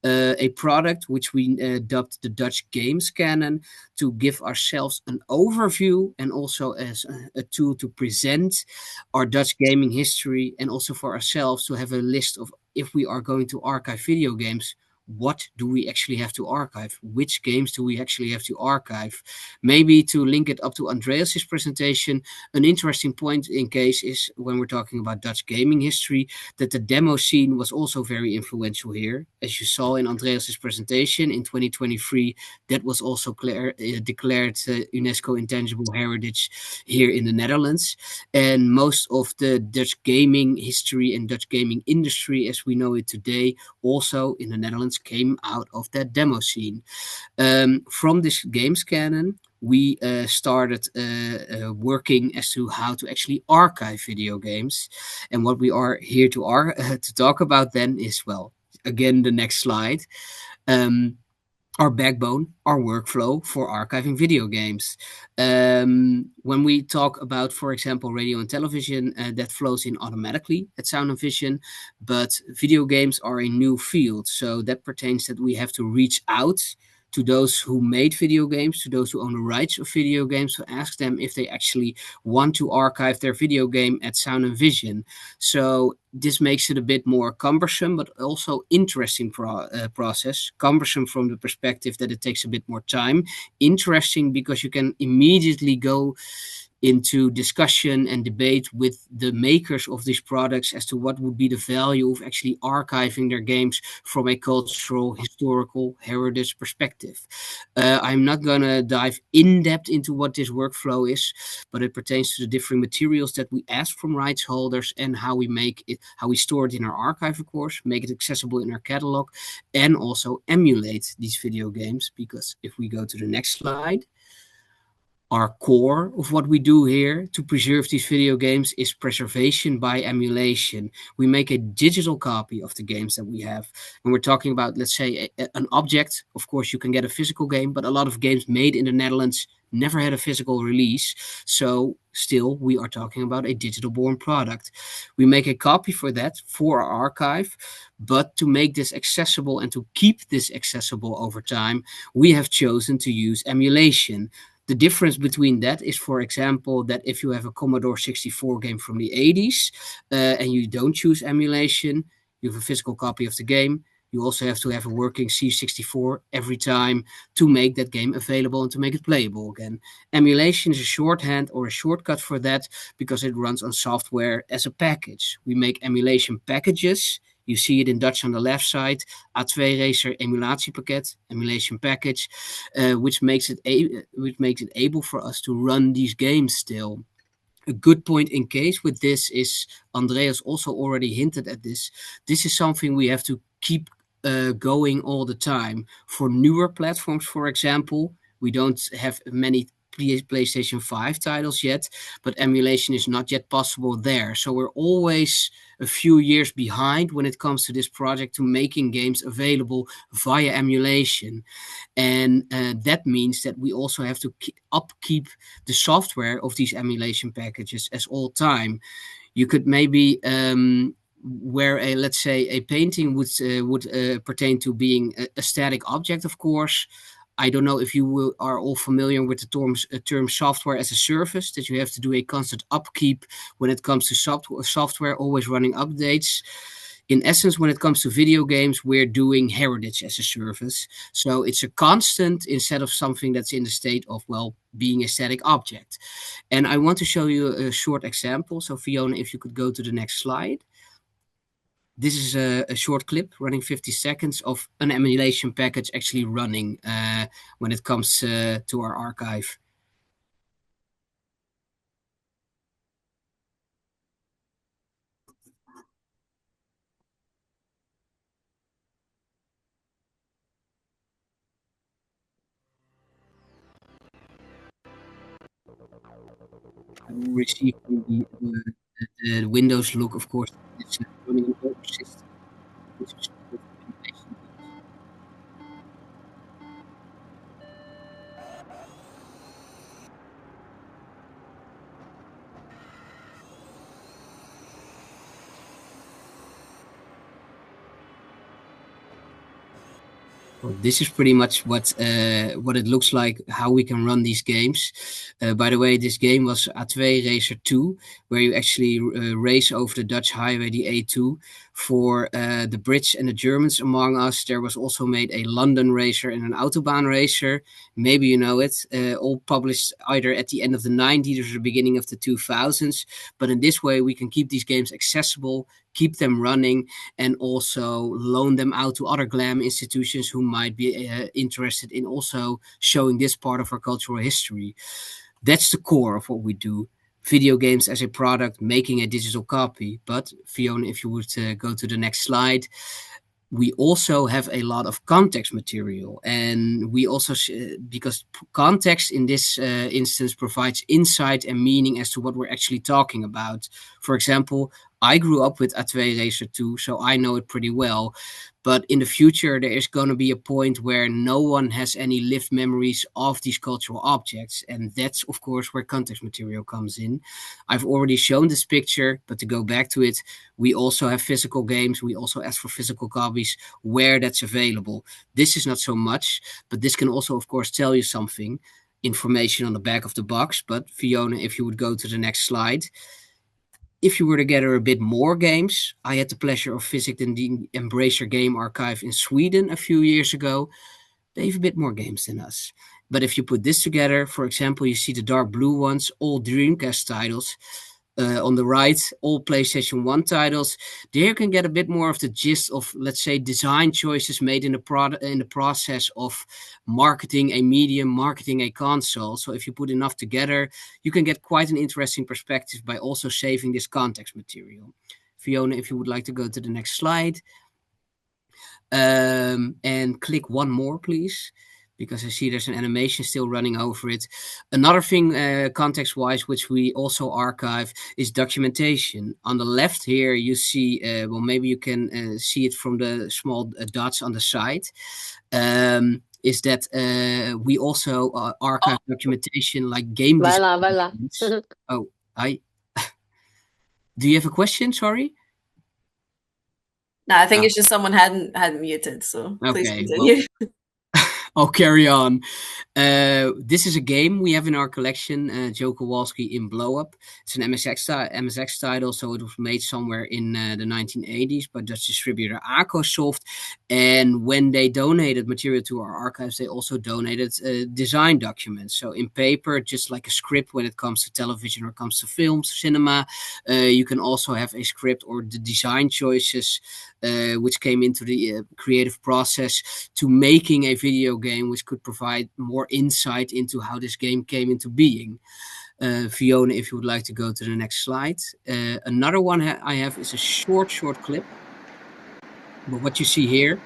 Speaker 4: a product which we dubbed the Dutch Games Canon, to give ourselves an overview and also as a tool to present our Dutch gaming history, and also for ourselves to have a list of, if we are going to archive video games, what do we actually have to archive? Which games do we actually have to archive? Maybe to link it up to Andreas's presentation, an interesting point in case is when we're talking about Dutch gaming history, that the demo scene was also very influential here. As you saw in Andreas's presentation in 2023, that was also declared UNESCO Intangible Heritage here in the Netherlands. And most of the Dutch gaming history and Dutch gaming industry as we know it today, also in the Netherlands, came out of that demo scene. From this games canon, we started working as to how to actually archive video games. And what we are here to talk about then is, well, again, the next slide. Our backbone, our workflow for archiving video games. When we talk about, for example, radio and television, that flows in automatically at Sound and Vision, but video games are a new field. So that pertains that we have to reach out to those who made video games, to those who own the rights of video games, to ask them if they actually want to archive their video game at Sound and Vision. So this makes it a bit more cumbersome, but also interesting process. Cumbersome from the perspective that it takes a bit more time. Interesting because you can immediately go into discussion and debate with the makers of these products as to what would be the value of actually archiving their games from a cultural, historical, heritage perspective. I'm not going to dive in depth into what this workflow is, but it pertains to the different materials that we ask from rights holders and how we make it, how we store it in our archive, of course, make it accessible in our catalog, and also emulate these video games. Because if we go to the next slide, our core of what we do here to preserve these video games is preservation by emulation. We make a digital copy of the games that we have. When we're talking about, let's say, an object, of course, you can get a physical game, but a lot of games made in the Netherlands never had a physical release. So still, we are talking about a digital born product. We make a copy for that, for our archive, but to make this accessible and to keep this accessible over time, we have chosen to use emulation. The difference between that is, for example, that if you have a Commodore 64 game from the 80s and you don't choose emulation, you have a physical copy of the game. You also have to have a working C64 every time to make that game available and to make it playable again. Emulation is a shorthand or a shortcut for that because it runs on software as a package. We make emulation packages. You see it in Dutch on the left side, A2 Racer emulatiepakket, emulation package, which makes it able for us to run these games still. A good point in case with this is, Andreas also already hinted at this, this is something we have to keep going all the time. For newer platforms, for example, we don't have many PlayStation 5 titles yet, but emulation is not yet possible there. So we're always a few years behind when it comes to this project to making games available via emulation. And that means that we also have to upkeep the software of these emulation packages as all time. You could maybe where let's say a painting would pertain to being a static object, of course. I don't know if you are all familiar with the term software as a service, that you have to do a constant upkeep when it comes to software, always running updates. In essence, when it comes to video games, we're doing heritage as a service. So it's a constant instead of something that's in the state of, well, being a static object. And I want to show you a short example. So Fiona, if you could go to the next slide. This is a short clip running 50 seconds of an emulation package actually running when it comes to our archive. I will receive the Windows look, of course. It's running an older system. Well, this is pretty much what it looks like, how we can run these games. By the way, this game was A2 Racer 2, where you actually race over the Dutch highway, the A2. For the Brits and the Germans among us, there was also made a London Racer and an Autobahn Racer. Maybe you know it, all published either at the end of the 90s or the beginning of the 2000s. But in this way, we can keep these games accessible, keep them running, and also loan them out to other GLAM institutions who might be interested in also showing this part of our cultural history. That's the core of what we do. Video games as a product, making a digital copy. But Fiona, if you would go to the next slide. we also have a lot of context material, and we also because context in this instance provides insight and meaning as to what we're actually talking about. For example, I grew up with A2 Racer 2, so I know it pretty well. But in the future, there is going to be a point where no one has any lived memories of these cultural objects. And that's, of course, where context material comes in. I've already shown this picture, but to go back to it, we also have physical games. We also ask for physical copies where that's available. This is not so much, but this can also, of course, tell you something, information on the back of the box. But Fiona, if you would go to the next slide. If you were to gather a bit more games, I had the pleasure of visiting the Embracer Game Archive in Sweden a few years ago. They have a bit more games than us. But if you put this together, for example, you see the dark blue ones, all Dreamcast titles. On the right, all PlayStation 1 titles. There you can get a bit more of the gist of, let's say, design choices made in the process of marketing a medium, marketing a console. So if you put enough together, you can get quite an interesting perspective by also saving this context material. Fiona, if you would like to go to the next slide. And click one more, please, because I see there's an animation still running over it. Another thing, context-wise, which we also archive, is documentation. On the left here, you see, well, maybe you can see it from the small dots on the side, is that we also archive documentation like game design. Oh, do you have a question? Sorry?
Speaker 1: No, I think it's just someone hadn't muted, so please continue.
Speaker 4: Well, I'll carry on. This is a game we have in our collection, Joe Kowalski in Blow Up. It's an MSX title, so it was made somewhere in the 1980s by Dutch distributor Acosoft. And when they donated material to our archives, they also donated design documents. So in paper, just like a script when it comes to television or comes to films, cinema, you can also have a script or the design choices which came into the creative process to making a video game which could provide more insight into how this game came into being. Fiona, if you would like to go to the next slide. Another one I have is a short clip. But what you see here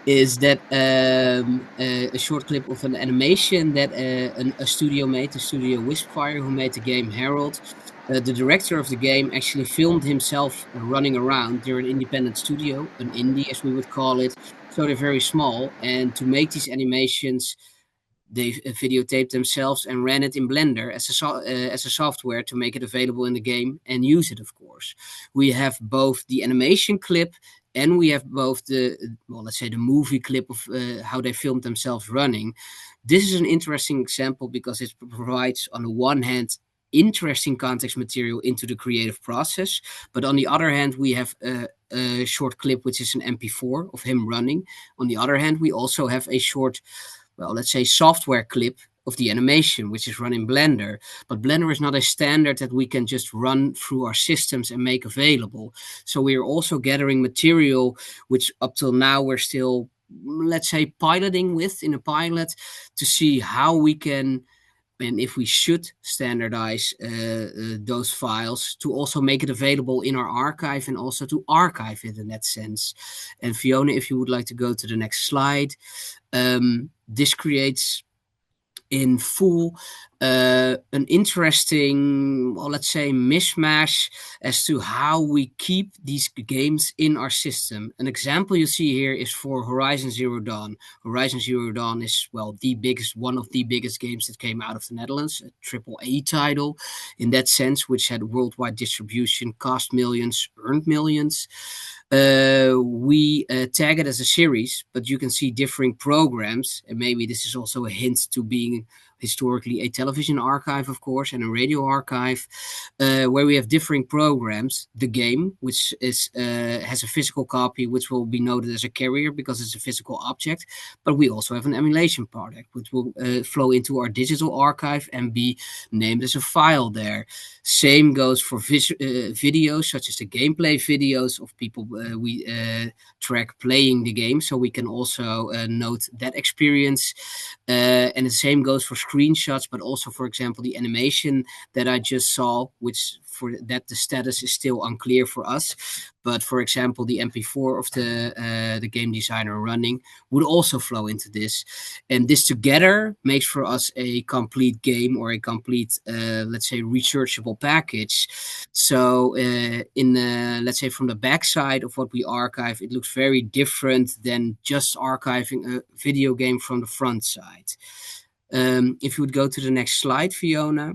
Speaker 4: is that a short clip of an animation that a studio made, the studio Wispfire, who made the game Harold. The director of the game actually filmed himself running around. They're an independent studio, an indie as we would call it. So they're very small. And to make these animations, they videotaped themselves and ran it in Blender as a software to make it available in the game and use it, of course. We have both the animation clip and we have both the, well, let's say the movie clip of how they filmed themselves running. This is an interesting example because it provides, on the one hand, interesting context material into the creative process. But on the other hand, we have a short clip, which is an MP4 of him running. On the other hand, we also have a short, well, let's say software clip of the animation, which is run in Blender. But Blender is not a standard that we can just run through our systems and make available. So we are also gathering material, which up till now we're still, let's say, piloting with in a pilot to see how we can, and if we should standardize those files to also make it available in our archive and also to archive it in that sense. And Fiona, if you would like to go to the next slide, this creates in full an interesting, well, let's say, mishmash as to how we keep these games in our system. An example you see here is for Horizon Zero Dawn. Horizon Zero Dawn is, well, one of the biggest games that came out of the Netherlands, a AAA title in that sense, which had worldwide distribution, cost millions, earned millions. We tag it as a series, but you can see differing programs, and maybe this is also a hint to being historically a television archive, of course, and a radio archive, where we have differing programs. The game, which is has a physical copy, which will be noted as a carrier because it's a physical object, but we also have an emulation product, which will flow into our digital archive and be named as a file there. Same goes for videos, such as the gameplay videos of people we track playing the game, so we can also note that experience. And the same goes for screenshots, but also, for example, the animation that I just saw, which for that the status is still unclear for us. But for example, the MP4 of the game designer running would also flow into this, and this together makes for us a complete game, or a complete, let's say, researchable package. So in let's say from the backside of what we archive, it looks very different than just archiving a video game from the front side. If you would go to the next slide, Fiona.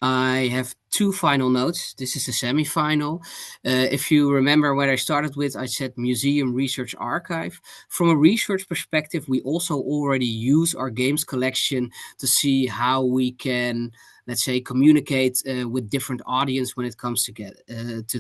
Speaker 4: I have two final notes. This is the semi-final. If you remember what I started with, I said Museum Research Archive. From a research perspective, we also already use our games collection to see how we can, let's say, communicate with different audience when it comes to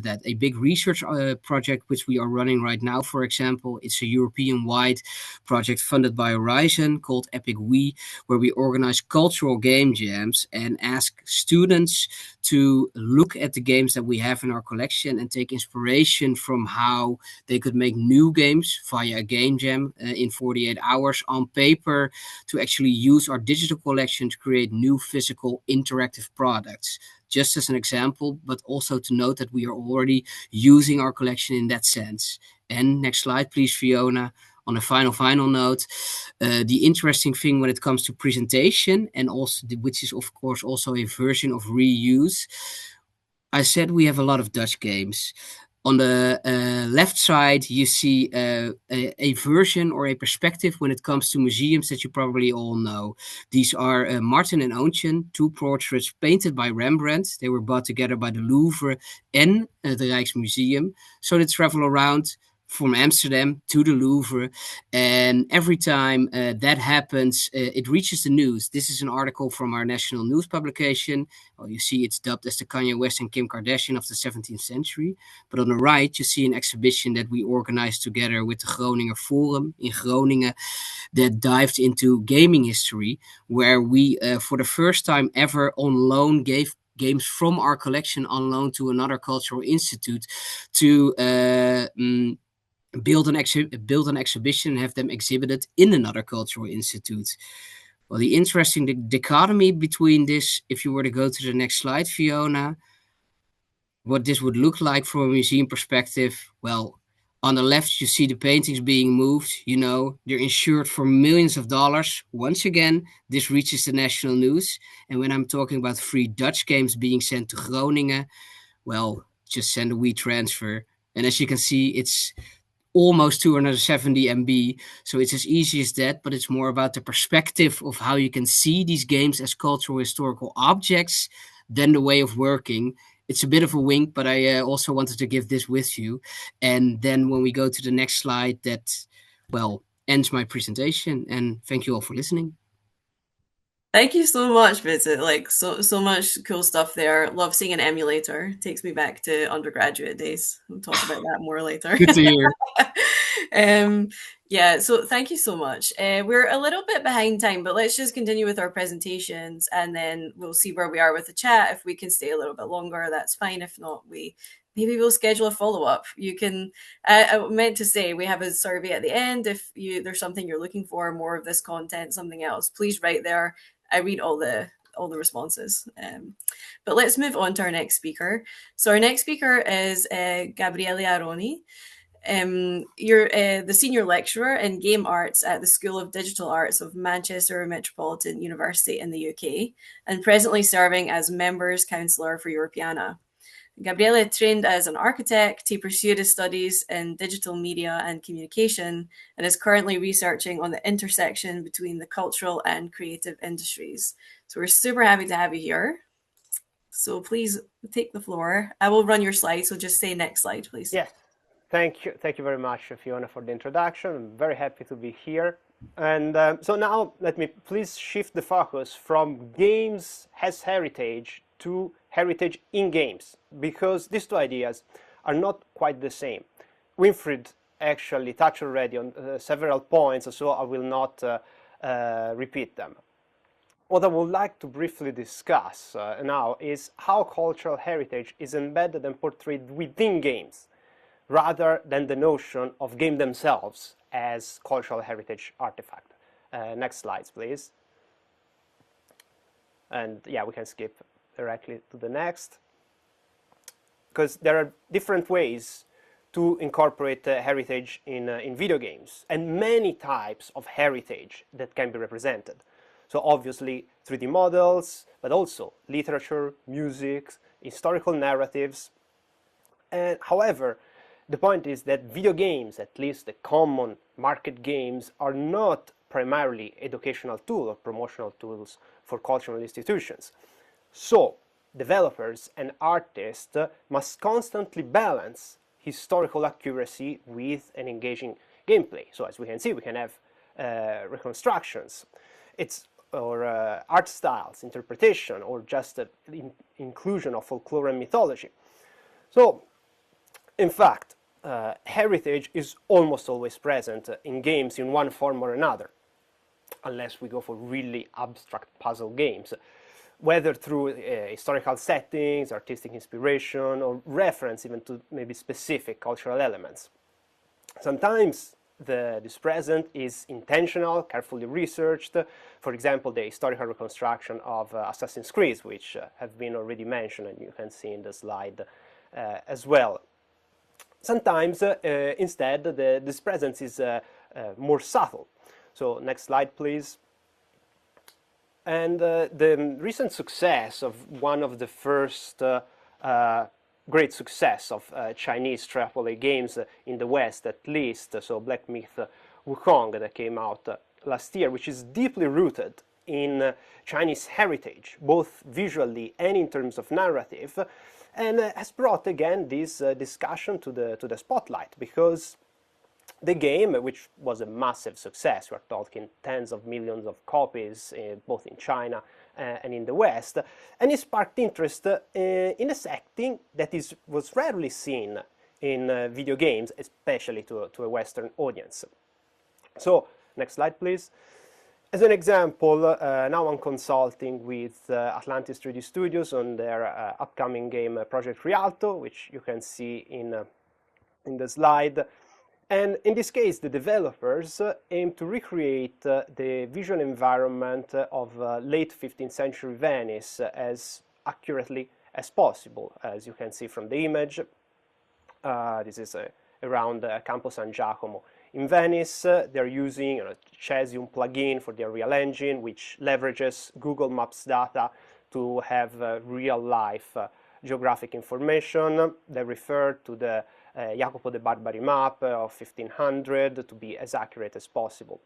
Speaker 4: that. A big research project which we are running right now, for example, it's a European-wide project funded by Horizon called Epic We, where we organize cultural game jams and ask students to look at the games that we have in our collection and take inspiration from how they could make new games via a game jam in 48 hours on paper, to actually use our digital collection to create new physical interactive products. Just as an example, but also to note that we are already using our collection in that sense. And next slide, please, Fiona. On a final note, the interesting thing when it comes to presentation, and also which is of course also a version of reuse, I said we have a lot of Dutch games. On the left side, you see a version or a perspective when it comes to museums that you probably all know. These are Martin and Oontjen, two portraits painted by Rembrandt. They were bought together by the Louvre and the Rijksmuseum. So they travel around from Amsterdam to the Louvre, and every time that happens, it reaches the news. This is an article from our national news publication. Well, you see it's dubbed as the Kanye West and Kim Kardashian of the 17th century. But on the right, you see an exhibition that we organized together with the Groninger Forum in Groningen that dived into gaming history, where we, for the first time ever on loan, gave games from our collection on loan to another cultural institute to build an exhibition and have them exhibited in another cultural institute. Well, the interesting dichotomy between this, if you were to go to the next slide, Fiona, what this would look like from a museum perspective. Well, on the left, you see the paintings being moved. You know, they're insured for millions of dollars. Once again, this reaches the national news. And when I'm talking about free Dutch games being sent to Groningen, well, just send a WeTransfer. And as you can see, it's almost 270 MB. So it's as easy as that, but it's more about the perspective of how you can see these games as cultural historical objects than the way of working. It's a bit of a wink, but I also wanted to give this with you. And then when we go to the next slide, that, well, ends my presentation. And thank you all for listening.
Speaker 1: Thank you so much, Vincent. Like so much cool stuff there. Love seeing an emulator. Takes me back to undergraduate days. We'll talk about that more later.
Speaker 4: Good to hear.
Speaker 1: Yeah, so thank you so much. We're a little bit behind time, but let's just continue with our presentations and then we'll see where we are with the chat. If we can stay a little bit longer, that's fine. If not, maybe we'll schedule a follow-up. You can, I meant to say, we have a survey at the end. If there's something you're looking for, more of this content, something else, please write there. I read all the responses. But let's move on to our next speaker. So our next speaker is Gabriele Aroni. You're the senior lecturer in game arts at the School of Digital Arts of Manchester Metropolitan University in the UK, and presently serving as Members Councillor for Europeana. Gabriele trained as an architect. He pursued his studies in digital media and communication and is currently researching on the intersection between the cultural and creative industries. So we're super happy to have you here. So please take the floor. I will run your slides, so just say next slide, please.
Speaker 5: Yes, thank you very much, Fiona, for the introduction. I'm very happy to be here. And so now let me please shift the focus from games as heritage to heritage in games, because these two ideas are not quite the same. Winfried actually touched already on several points, so I will not repeat them. What I would like to briefly discuss now is how cultural heritage is embedded and portrayed within games, rather than the notion of game themselves as cultural heritage artifact. Next slides, please. And yeah, we can skip directly to the next, because there are different ways to incorporate heritage in video games, and many types of heritage that can be represented. So obviously 3D models, but also literature, music, historical narratives. And however, the point is that video games, at least the common market games, are not primarily educational tools or promotional tools for cultural institutions. So developers and artists must constantly balance historical accuracy with an engaging gameplay. So as we can see, we can have reconstructions, or art styles, interpretation, or just inclusion of folklore and mythology. So in fact, heritage is almost always present in games in one form or another, unless we go for really abstract puzzle games, whether through historical settings, artistic inspiration, or reference even to maybe specific cultural elements. Sometimes this present is intentional, carefully researched. For example, the historical reconstruction of Assassin's Creed, which have been already mentioned, and you can see in the slide as well. Sometimes, instead, this presence is more subtle. So next slide, please. And the recent success of one of the first great success of Chinese AAA games in the West, at least, so Black Myth Wukong, that came out last year, which is deeply rooted in Chinese heritage, both visually and in terms of narrative, and has brought again this discussion to the spotlight, because the game, which was a massive success, we're talking tens of millions of copies, both in China and in the West, and it sparked interest in a setting that was rarely seen in video games, especially to a Western audience. So, next slide, please. As an example, now I'm consulting with Atlantis 3D Studios on their upcoming game Project Rialto, which you can see in the slide. And in this case, the developers aim to recreate the visual environment of late 15th century Venice as accurately as possible. As you can see from the image, this is around Campo San Giacomo in Venice. They're using a Cesium plugin for their Real Engine, which leverages Google Maps data to have real-life geographic information. They refer to the Jacopo de' Barbari map of 1500 to be as accurate as possible.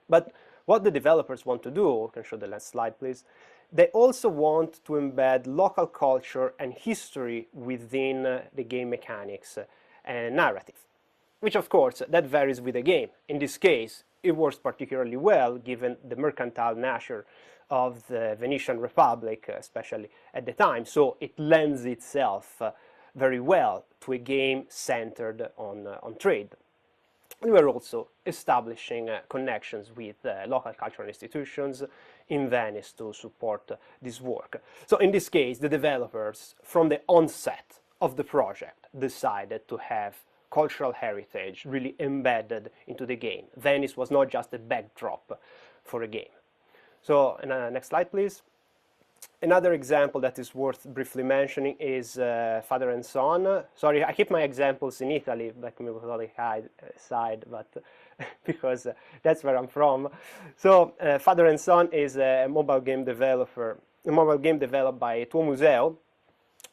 Speaker 5: But what the developers want to do, can show the last slide please, they also want to embed local culture and history within the game mechanics and narrative, which of course that varies with the game. In this case, it works particularly well given the mercantile nature of the Venetian Republic, especially at the time, so it lends itself very well to a game centered on trade. We were also establishing connections with local cultural institutions in Venice to support this work. So in this case, the developers, from the onset of the project, decided to have cultural heritage really embedded into the game. Venice was not just a backdrop for a game. So next slide, please. Another example that is worth briefly mentioning is Father and Son. Sorry, I keep my examples in Italy, Black Myth side, but because that's where I'm from. So Father and Son is a mobile game developer, a mobile game developed by Tuo Museo,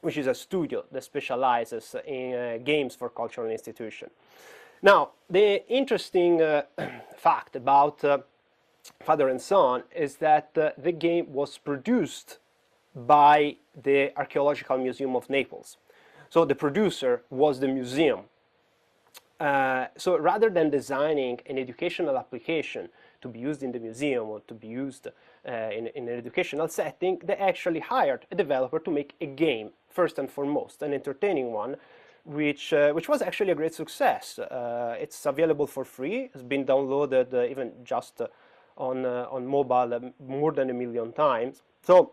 Speaker 5: which is a studio that specializes in games for cultural institutions. Now, the interesting fact about Father and Son is that the game was produced by the Archaeological Museum of Naples. So the producer was the museum. So rather than designing an educational application to be used in the museum or to be used in an educational setting, they actually hired a developer to make a game, first and foremost, an entertaining one, which was actually a great success. It's available for free. It's been downloaded even just on mobile more than 1 million times. So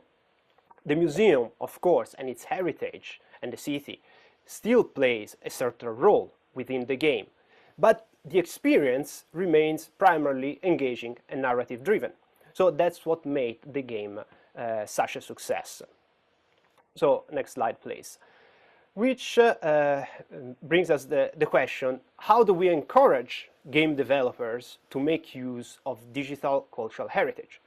Speaker 5: the museum, of course, and its heritage and the city still plays a certain role within the game, but the experience remains primarily engaging and narrative driven. So that's what made the game such a success. So next slide, please. Which brings us the question, how do we encourage game developers to make use of digital cultural heritage?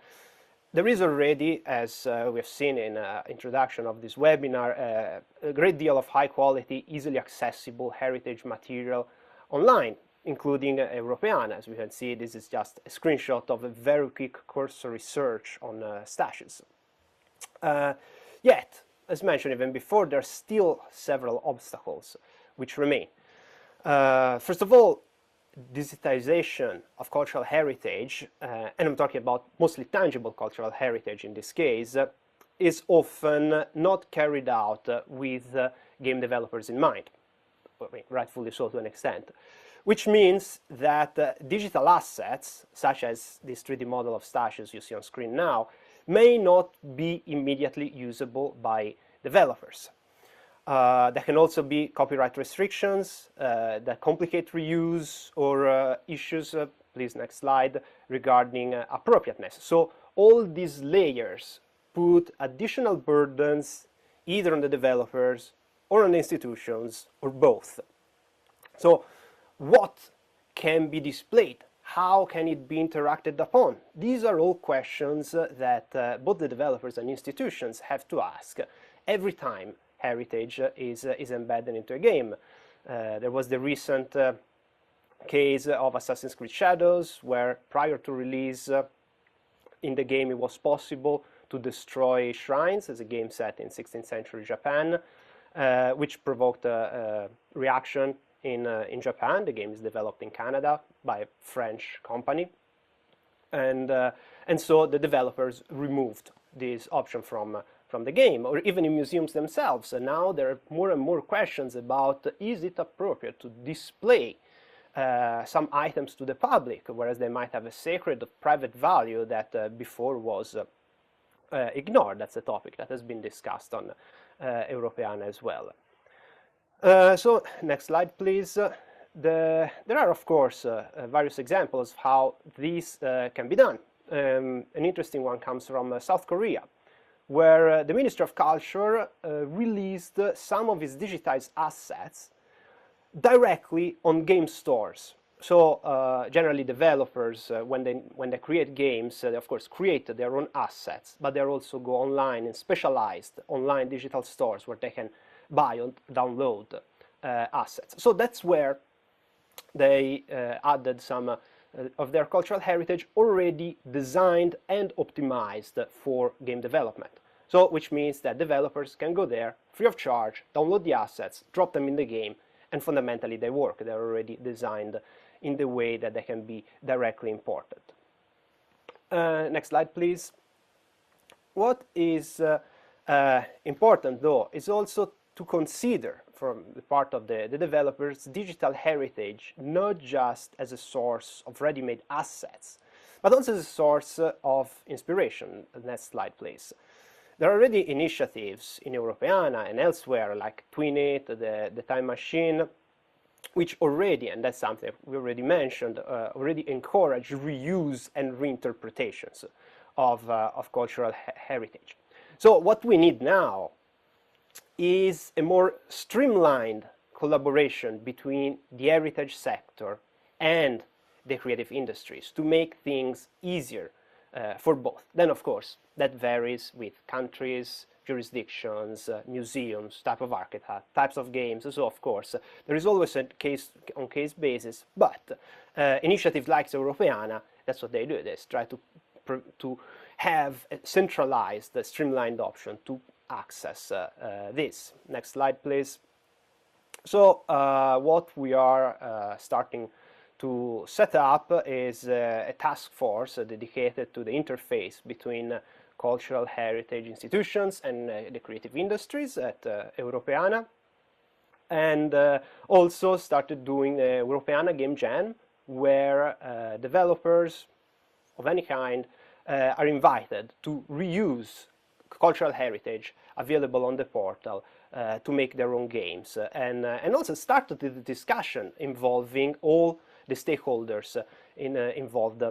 Speaker 5: There is already, as we have seen in the introduction of this webinar, a great deal of high quality, easily accessible heritage material online, including Europeana. As we can see, this is just a screenshot of a very quick cursory search on stashes. Yet, as mentioned even before, there are still several obstacles which remain. First of all, digitization of cultural heritage, and I'm talking about mostly tangible cultural heritage in this case, is often not carried out with game developers in mind. I mean, rightfully so to an extent. Which means that digital assets, such as this 3D model of stashes you see on screen now, may not be immediately usable by developers. There can also be copyright restrictions that complicate reuse, or issues, please next slide, regarding appropriateness. So all these layers put additional burdens either on the developers or on the institutions, or both. So what can be displayed? How can it be interacted upon? These are all questions that both the developers and institutions have to ask every time heritage is embedded into a game. There was the recent case of Assassin's Creed Shadows, where prior to release in the game it was possible to destroy shrines, as a game set in 16th century Japan, which provoked a reaction in Japan. The game is developed in Canada by a French company, and so the developers removed this option from the game, or even in museums themselves. And now there are more and more questions about, is it appropriate to display some items to the public, whereas they might have a sacred private value that before was ignored. That's a topic that has been discussed on Europeana as well. So next slide, please. There are, of course, various examples of how this can be done. An interesting one comes from South Korea, where the Ministry of Culture released some of its digitized assets directly on game stores. So generally developers, when they create games, they of course create their own assets, but they also go online in specialized online digital stores where they can buy and download assets. So that's where they added some of their cultural heritage already designed and optimized for game development. So which means that developers can go there free of charge, download the assets, drop them in the game, and fundamentally they work. They're already designed in the way that they can be directly imported. Next slide, please. What is important, though, is also to consider, from the part of the developers, digital heritage not just as a source of ready-made assets, but also as a source of inspiration. Next slide, please. There are already initiatives in Europeana and elsewhere, like Twinit, the Time Machine, which already, and that's something we already mentioned, already encourage reuse and reinterpretations of cultural heritage. So what we need now is a more streamlined collaboration between the heritage sector and the creative industries to make things easier for both. Then, of course, that varies with countries, jurisdictions, museums, type of archetype, types of games. So, of course, there is always a case-on-case basis, but initiatives like Europeana, that's what they do. They try to have a centralized, streamlined option to access this. Next slide, please. So what we are starting to set up is a task force dedicated to the interface between cultural heritage institutions and the creative industries at Europeana, and also started doing a Europeana Game Jam, where developers of any kind are invited to reuse cultural heritage available on the portal to make their own games, and also started the discussion involving all the stakeholders involved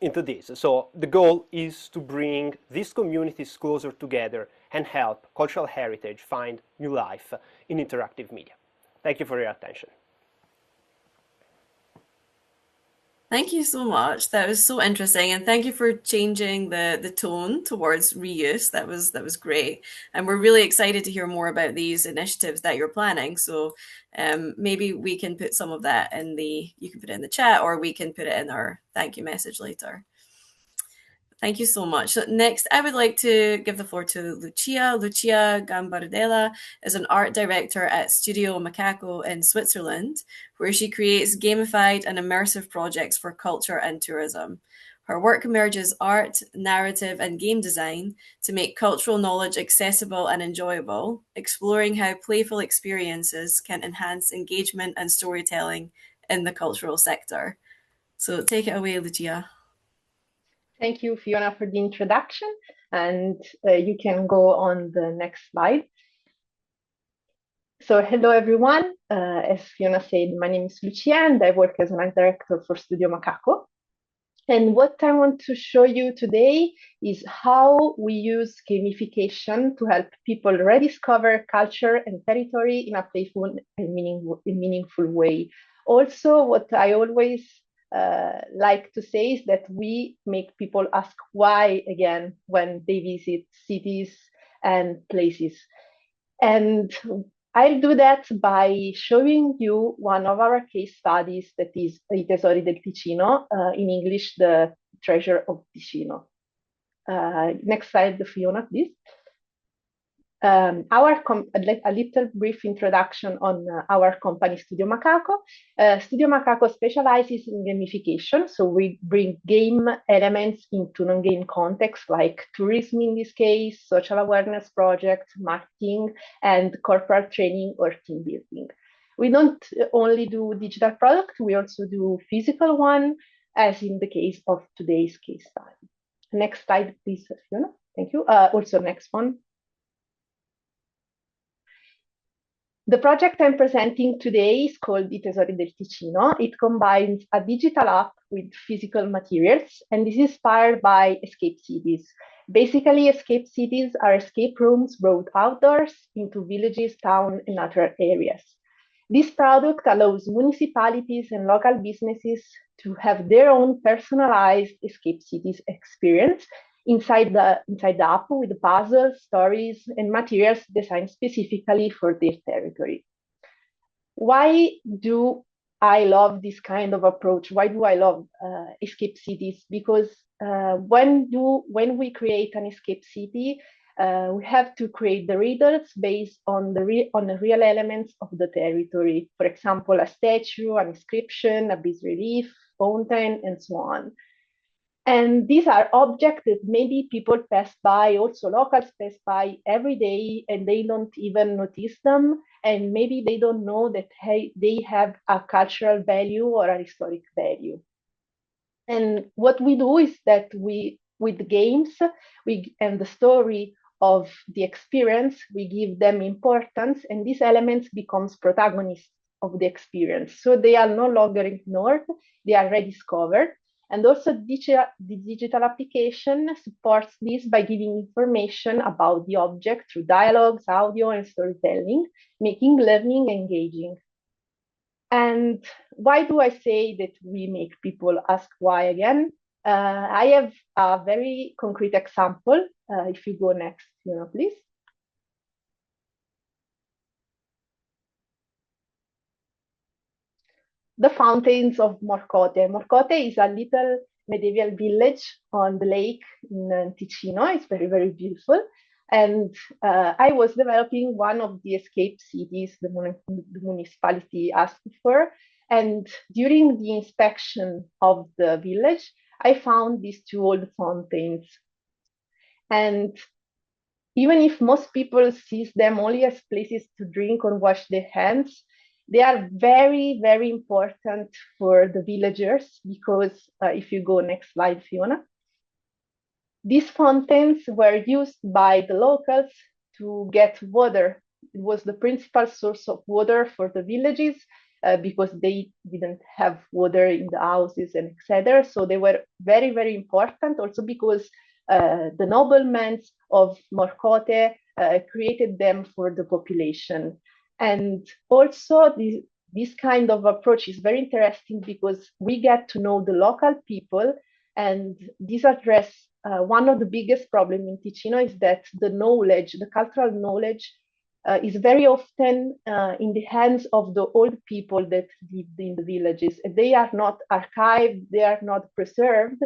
Speaker 5: into this. So the goal is to bring these communities closer together and help cultural heritage find new life in interactive media. Thank you for your attention.
Speaker 1: Thank you so much. That was so interesting, and thank you for changing the tone towards reuse. That was great, and we're really excited to hear more about these initiatives that you're planning. So maybe we can put some of that in you can put it in the chat, or we can put it in our thank you message later. Thank you so much. So next, I would like to give the floor to Lucia. Lucia Gambardella is an art director at Studio Macaco in Switzerland, where she creates gamified and immersive projects for culture and tourism. Her work merges art, narrative, and game design to make cultural knowledge accessible and enjoyable, exploring how playful experiences can enhance engagement and storytelling in the cultural sector. So take it away, Lucia.
Speaker 6: Thank you, Fiona, for the introduction. And you can go on the next slide. So hello, everyone. As Fiona said, my name is Lucia, and I work as an art director for Studio Macaco. And what I want to show you today is how we use gamification to help people rediscover culture and territory in a playful and meaningful way. Also, what I always like to say is that we make people ask why again when they visit cities and places. And I'll do that by showing you one of our case studies that is I Tesori del Ticino, in English, the Treasure of Ticino. Next slide, Fiona, please. A little brief introduction on our company, Studio Macaco. Studio Macaco specializes in gamification, so we bring game elements into non-game contexts like tourism in this case, social awareness projects, marketing, and corporate training or team building. We don't only do digital product, we also do physical one, as in the case of today's case study. Next slide, please, Fiona. Thank you. Also, next one. The project I'm presenting today is called I Tesori del Ticino. It combines a digital app with physical materials, and this is inspired by escape cities. Basically, escape cities are escape rooms brought outdoors into villages, towns, and natural areas. This product allows municipalities and local businesses to have their own personalized escape cities experience inside the app with puzzles, stories, and materials designed specifically for their territory. Why do I love this kind of approach? Why do I love escape cities? Because when we create an escape city, we have to create the riddles based on the real elements of the territory. For example, a statue, an inscription, a bas relief, fountain, and so on. And these are objects that maybe people pass by, also locals pass by every day, and they don't even notice them. And maybe they don't know that they have a cultural value or a historic value. And what we do is that with games, and the story of the experience, we give them importance, and these elements becomes protagonists of the experience. So they are no longer ignored, they are rediscovered. And also the digital application supports this by giving information about the object through dialogues, audio, and storytelling, making learning engaging. And why do I say that we make people ask why again? I have a very concrete example. If you go next, please. The fountains of Morcote. Morcote is a little medieval village on the lake in Ticino. It's very, very beautiful. And I was developing one of the escape cities the municipality asked for. And during the inspection of the village, I found these two old fountains. And even if most people see them only as places to drink or wash their hands, they are very, very important for the villagers because if you go next slide, Fiona, these fountains were used by the locals to get water. It was the principal source of water for the villages because they didn't have water in the houses and etc. So they were very, very important also because the noblemen of Morcote created them for the population. And also this kind of approach is very interesting because we get to know the local people, and this address one of the biggest problems in Ticino is that the knowledge, the cultural knowledge, is very often in the hands of the old people that live in the villages. They are not archived, they are not preserved.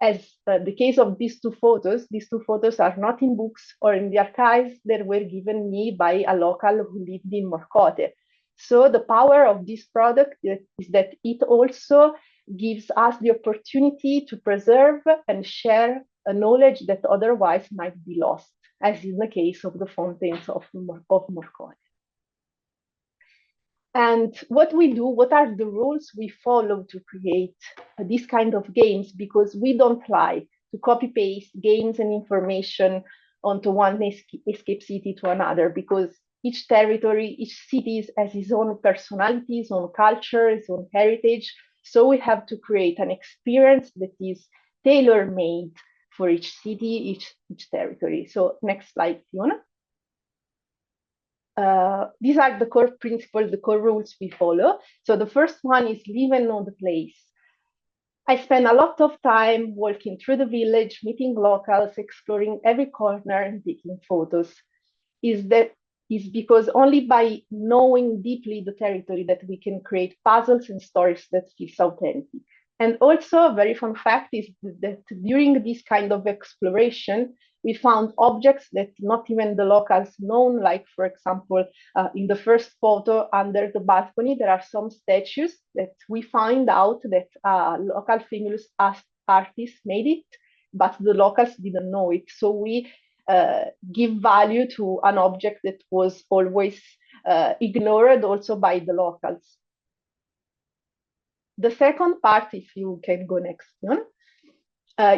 Speaker 6: As the case of these two photos are not in books or in the archives that were given me by a local who lived in Morcote. So the power of this product is that it also gives us the opportunity to preserve and share a knowledge that otherwise might be lost, as in the case of the fountains of Morcote. And what we do, what are the rules we follow to create this kind of games? Because we don't like to copy paste games and information onto one escape city to another, because each territory, each city has its own personality, its own culture, its own heritage. So we have to create an experience that is tailor-made for each city, each territory. So next slide, Fiona. These are the core principles, the core rules we follow. So the first one is live and know the place. I spend a lot of time walking through the village, meeting locals, exploring every corner and taking photos. Is because only by knowing deeply the territory that we can create puzzles and stories that feel authentic. And also a very fun fact is that during this kind of exploration, we found objects that not even the locals known, like for example, in the first photo under the balcony, there are some statues that we find out that local famous artist made it, but the locals didn't know it. So we give value to an object that was always ignored also by the locals. The second part, if you can go next one,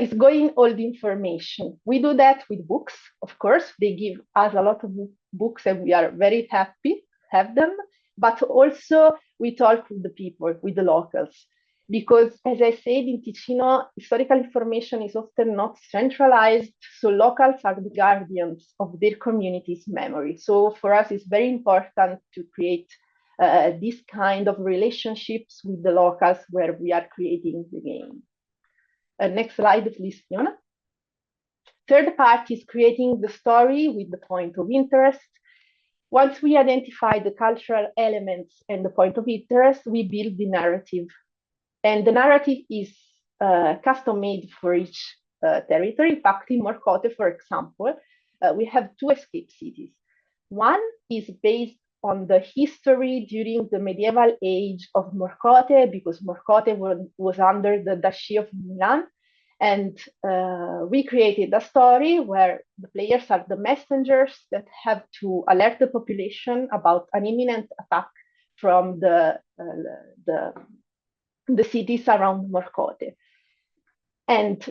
Speaker 6: is going all the information. We do that with books, of course. They give us a lot of books and we are very happy to have them. But also we talk with the people, with the locals. Because as I said, in Ticino, historical information is often not centralized. So locals are the guardians of their community's memory. So for us, it's very important to create this kind of relationships with the locals where we are creating the game. Next slide, please, Fiona. Third part is creating the story with the point of interest. Once we identify the cultural elements and the point of interest, we build the narrative. And the narrative is custom-made for each territory. In fact, in Morcote, for example, we have two escape cities. One is based on the history during the medieval age of Morcote, because Morcote was under the Duchy of Milan. And we created a story where the players are the messengers that have to alert the population about an imminent attack from the cities around Morcote. And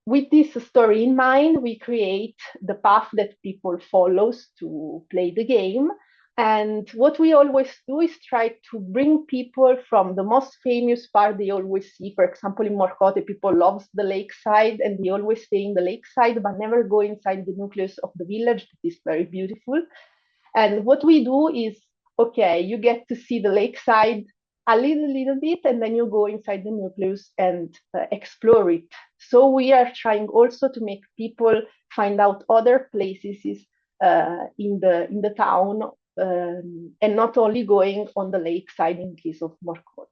Speaker 6: with this story in mind, we create the path that people follow to play the game. And what we always do is try to bring people from the most famous part they always see. For example, in Morcote, people love the lakeside and they always stay in the lakeside, but never go inside the nucleus of the village. That is very beautiful. And what we do is, okay, you get to see the lakeside a little bit, and then you go inside the nucleus and explore it. So we are trying also to make people find out other places in the town, and not only going on the lakeside in case of Morcote.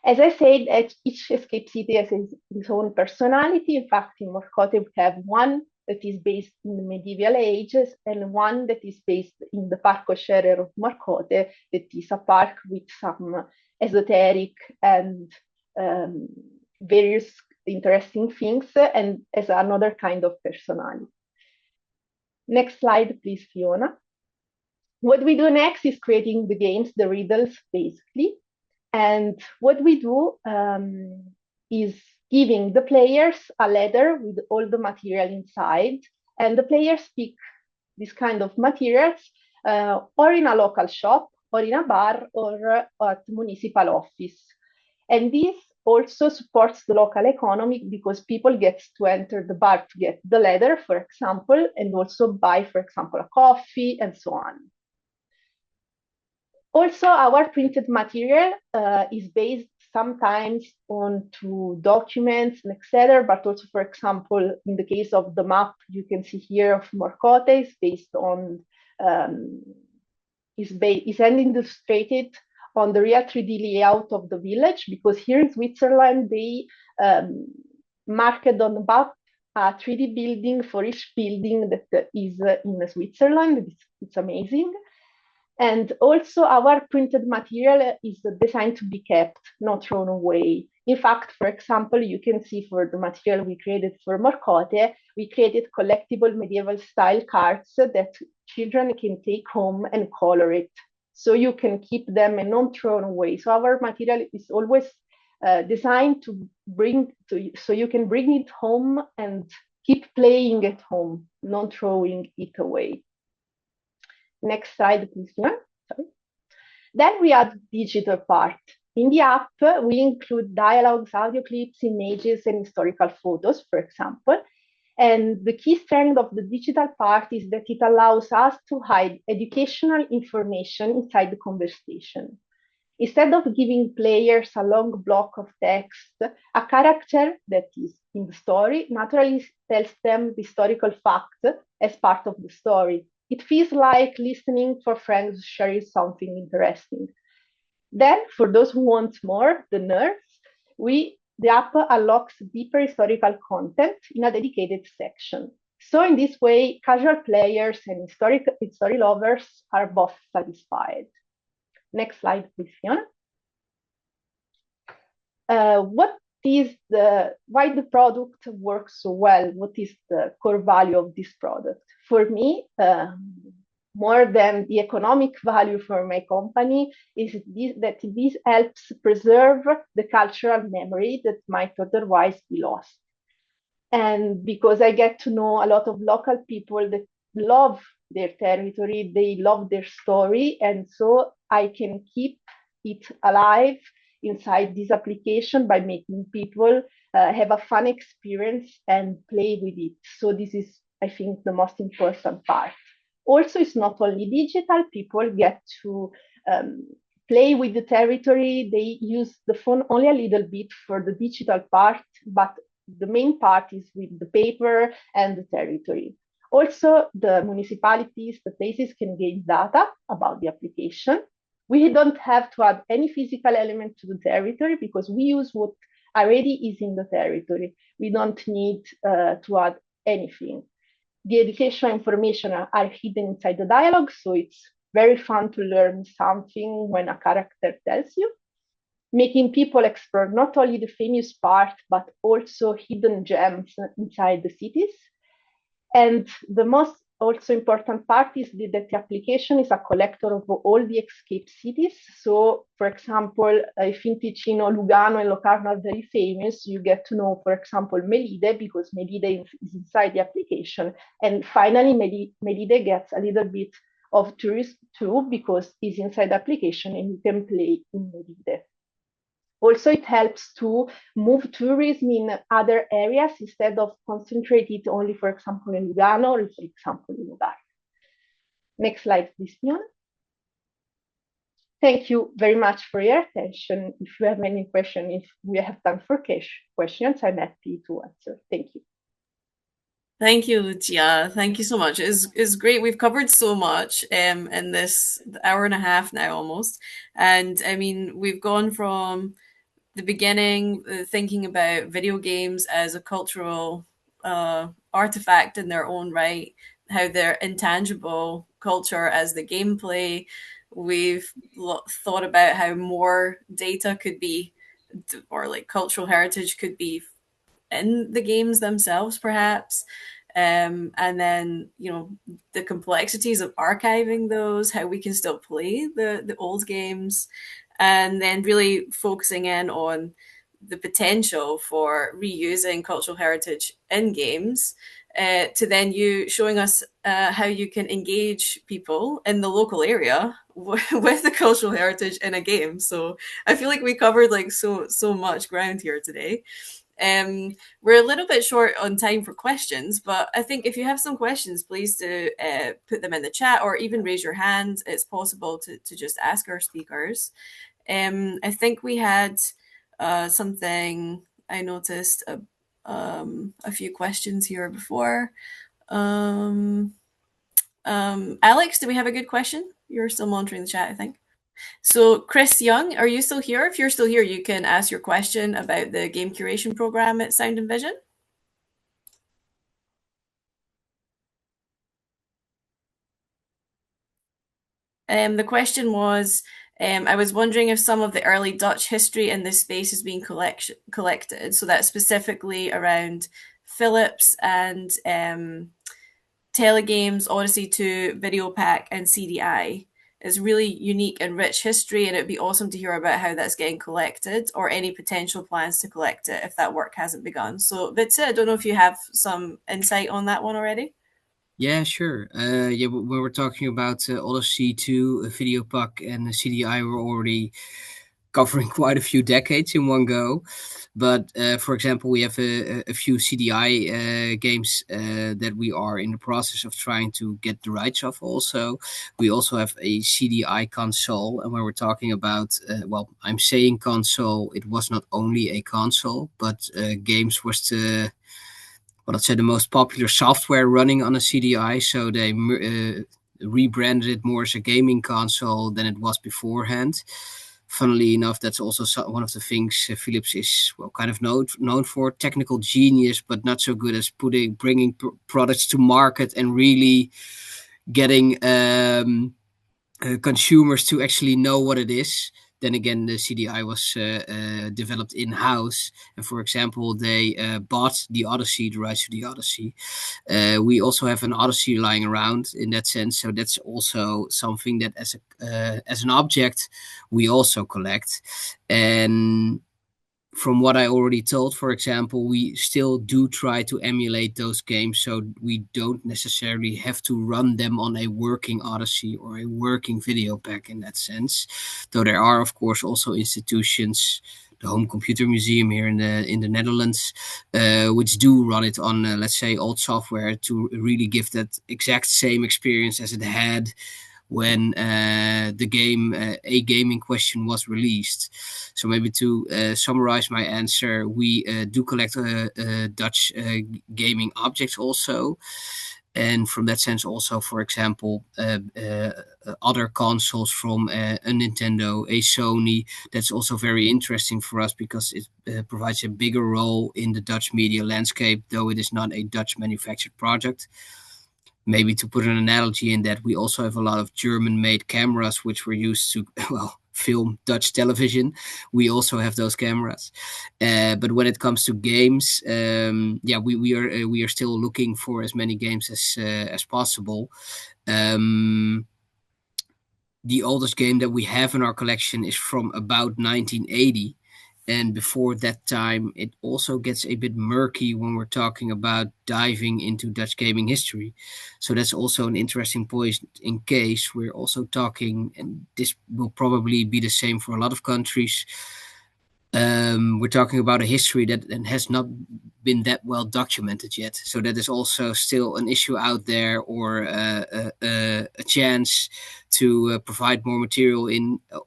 Speaker 6: As I said, each escape city has its own personality. In fact, in Morcote, we have one that is based in the medieval ages and one that is based in the Parco Scerer of Morcote, that is a park with some esoteric and various interesting things, and as another kind of personality. Next slide, please, Fiona. What we do next is creating the games, the riddles, basically. And what we do is giving the players a letter with all the material inside, and the players pick this kind of materials or in a local shop or in a bar or at municipal office. And this also supports the local economy because people get to enter the bar to get the leather, for example, and also buy, for example, a coffee and so on. Also, our printed material is based sometimes on two documents, etc. But also, for example, in the case of the map you can see here of Morcote, is based on is illustrated on the real 3D layout of the village, because here in Switzerland they marked on the map a 3D building for each building that is in Switzerland. It's amazing. And also our printed material is designed to be kept, not thrown away. In fact, for example, you can see for the material we created for Morcote, we created collectible medieval style cards that children can take home and color it. So you can keep them and not thrown away. So our material is always designed to so you can bring it home and keep playing at home, not throwing it away. Next slide, please. Sorry. Then we add digital part. In the app, we include dialogues, audio clips, images, and historical photos, for example. And the key strength of the digital part is that it allows us to hide educational information inside the conversation. Instead of giving players a long block of text, a character that is in the story naturally tells them the historical fact as part of the story. It feels like listening for friends sharing something interesting. Then, for those who want more, the nerds, the app unlocks deeper historical content in a dedicated section. So in this way, casual players and history lovers are both satisfied. Next slide, please, Fiona. Why the product works so well? What is the core value of this product? For me, more than the economic value for my company, is that this helps preserve the cultural memory that might otherwise be lost. And because I get to know a lot of local people that love their territory, they love their story, and so I can keep it alive inside this application by making people have a fun experience and play with it. So this is, I think, the most important part. Also, it's not only digital, people get to play with the territory. They use the phone only a little bit for the digital part, but the main part is with the paper and the territory. Also, the municipalities, the places can gain data about the application. We don't have to add any physical element to the territory because we use what already is in the territory. We don't need to add anything. The educational information are hidden inside the dialogue, so it's very fun to learn something when a character tells you, making people explore not only the famous part, but also hidden gems inside the cities. And the most also important part is that the application is a collector of all the escape cities. So, for example, if in Ticino, Lugano and Locarno are very famous, you get to know, for example, Melide, because Melide is inside the application. And finally, Melide gets a little bit of tourism too, because it's inside the application and you can play in Melide. Also, it helps to move tourism in other areas instead of concentrating it only, for example, in Lugano or, for example, in Lugano. Next slide, please, Fiona. Thank you very much for your attention. If you have any questions, if we have time for questions, I'm happy to answer. Thank you.
Speaker 1: Thank you, Lucia. Thank you so much. It's great. We've covered so much in this hour and a half now almost. And I mean, we've gone from the beginning, thinking about video games as a cultural artifact in their own right, how they're intangible culture as the gameplay. We've thought about how more data could be, or like cultural heritage could be in the games themselves, perhaps. And then, you know, the complexities of archiving those, how we can still play the old games, and then really focusing in on the potential for reusing cultural heritage in games to then you showing us how you can engage people in the local area with the cultural heritage in a game. So I feel like we covered like so much ground here today. We're a little bit short on time for questions, but I think if you have some questions, please do put them in the chat or even raise your hand. It's possible to just ask our speakers. I think we had something I noticed a few questions here before. Alex, do we have a good question? You're still monitoring the chat, I think. So Chris Young, are you still here? If you're still here, you can ask your question about the game curation program at Sound and Vision. The question was, I was wondering if some of the early Dutch history in this space is being collected. So that's specifically around Philips and Telegames, Odyssey 2, Videopack, and CDI. It's really unique and rich history, and it'd be awesome to hear about how that's getting collected or any potential plans to collect it if that work hasn't begun. So, Vitze, I don't know if you have some insight on that one already.
Speaker 4: Yeah, sure. Yeah, when we're talking about Odyssey 2, Videopack, and CDI, we're already covering quite a few decades in one go. But for example, we have a few CDI games that we are in the process of trying to get the rights of also. We also have a CDI console. And when we're talking about, well, I'm saying console, it was not only a console, but games was the, well, let's say the most popular software running on a CDI. So they rebranded it more as a gaming console than it was beforehand. Funnily enough, that's also one of the things Philips is, well, kind of known for, technical genius, but not so good as bringing products to market and really getting consumers to actually know what it is. Then again, the CDI was developed in-house. And for example, they bought the Odyssey, the rights to the Odyssey. We also have an Odyssey lying around in that sense. So that's also something that as an object, we also collect. And from what I already told, for example, we still do try to emulate those games, so we don't necessarily have to run them on a working Odyssey or a working Videopack in that sense. Though there are, of course, also institutions, the Home Computer Museum here in the Netherlands, which do run it on, let's say, old software to really give that exact same experience as it had when the game, a game in question, was released. So maybe to summarize my answer, we do collect Dutch gaming objects also. And from that sense also, for example, other consoles from a Nintendo, a Sony, that's also very interesting for us because it provides a bigger role in the Dutch media landscape, though it is not a Dutch manufactured project. Maybe to put an analogy in that, we also have a lot of German-made cameras which were used to, well, film Dutch television. We also have those cameras. But when it comes to games, yeah, we are still looking for as many games as possible. The oldest game that we have in our collection is from about 1980. And before that time, it also gets a bit murky when we're talking about diving into Dutch gaming history. So that's also an interesting point in case we're also talking, and this will probably be the same for a lot of countries. We're talking about a history that has not been that well documented yet. So that is also still an issue out there, or a chance to provide more material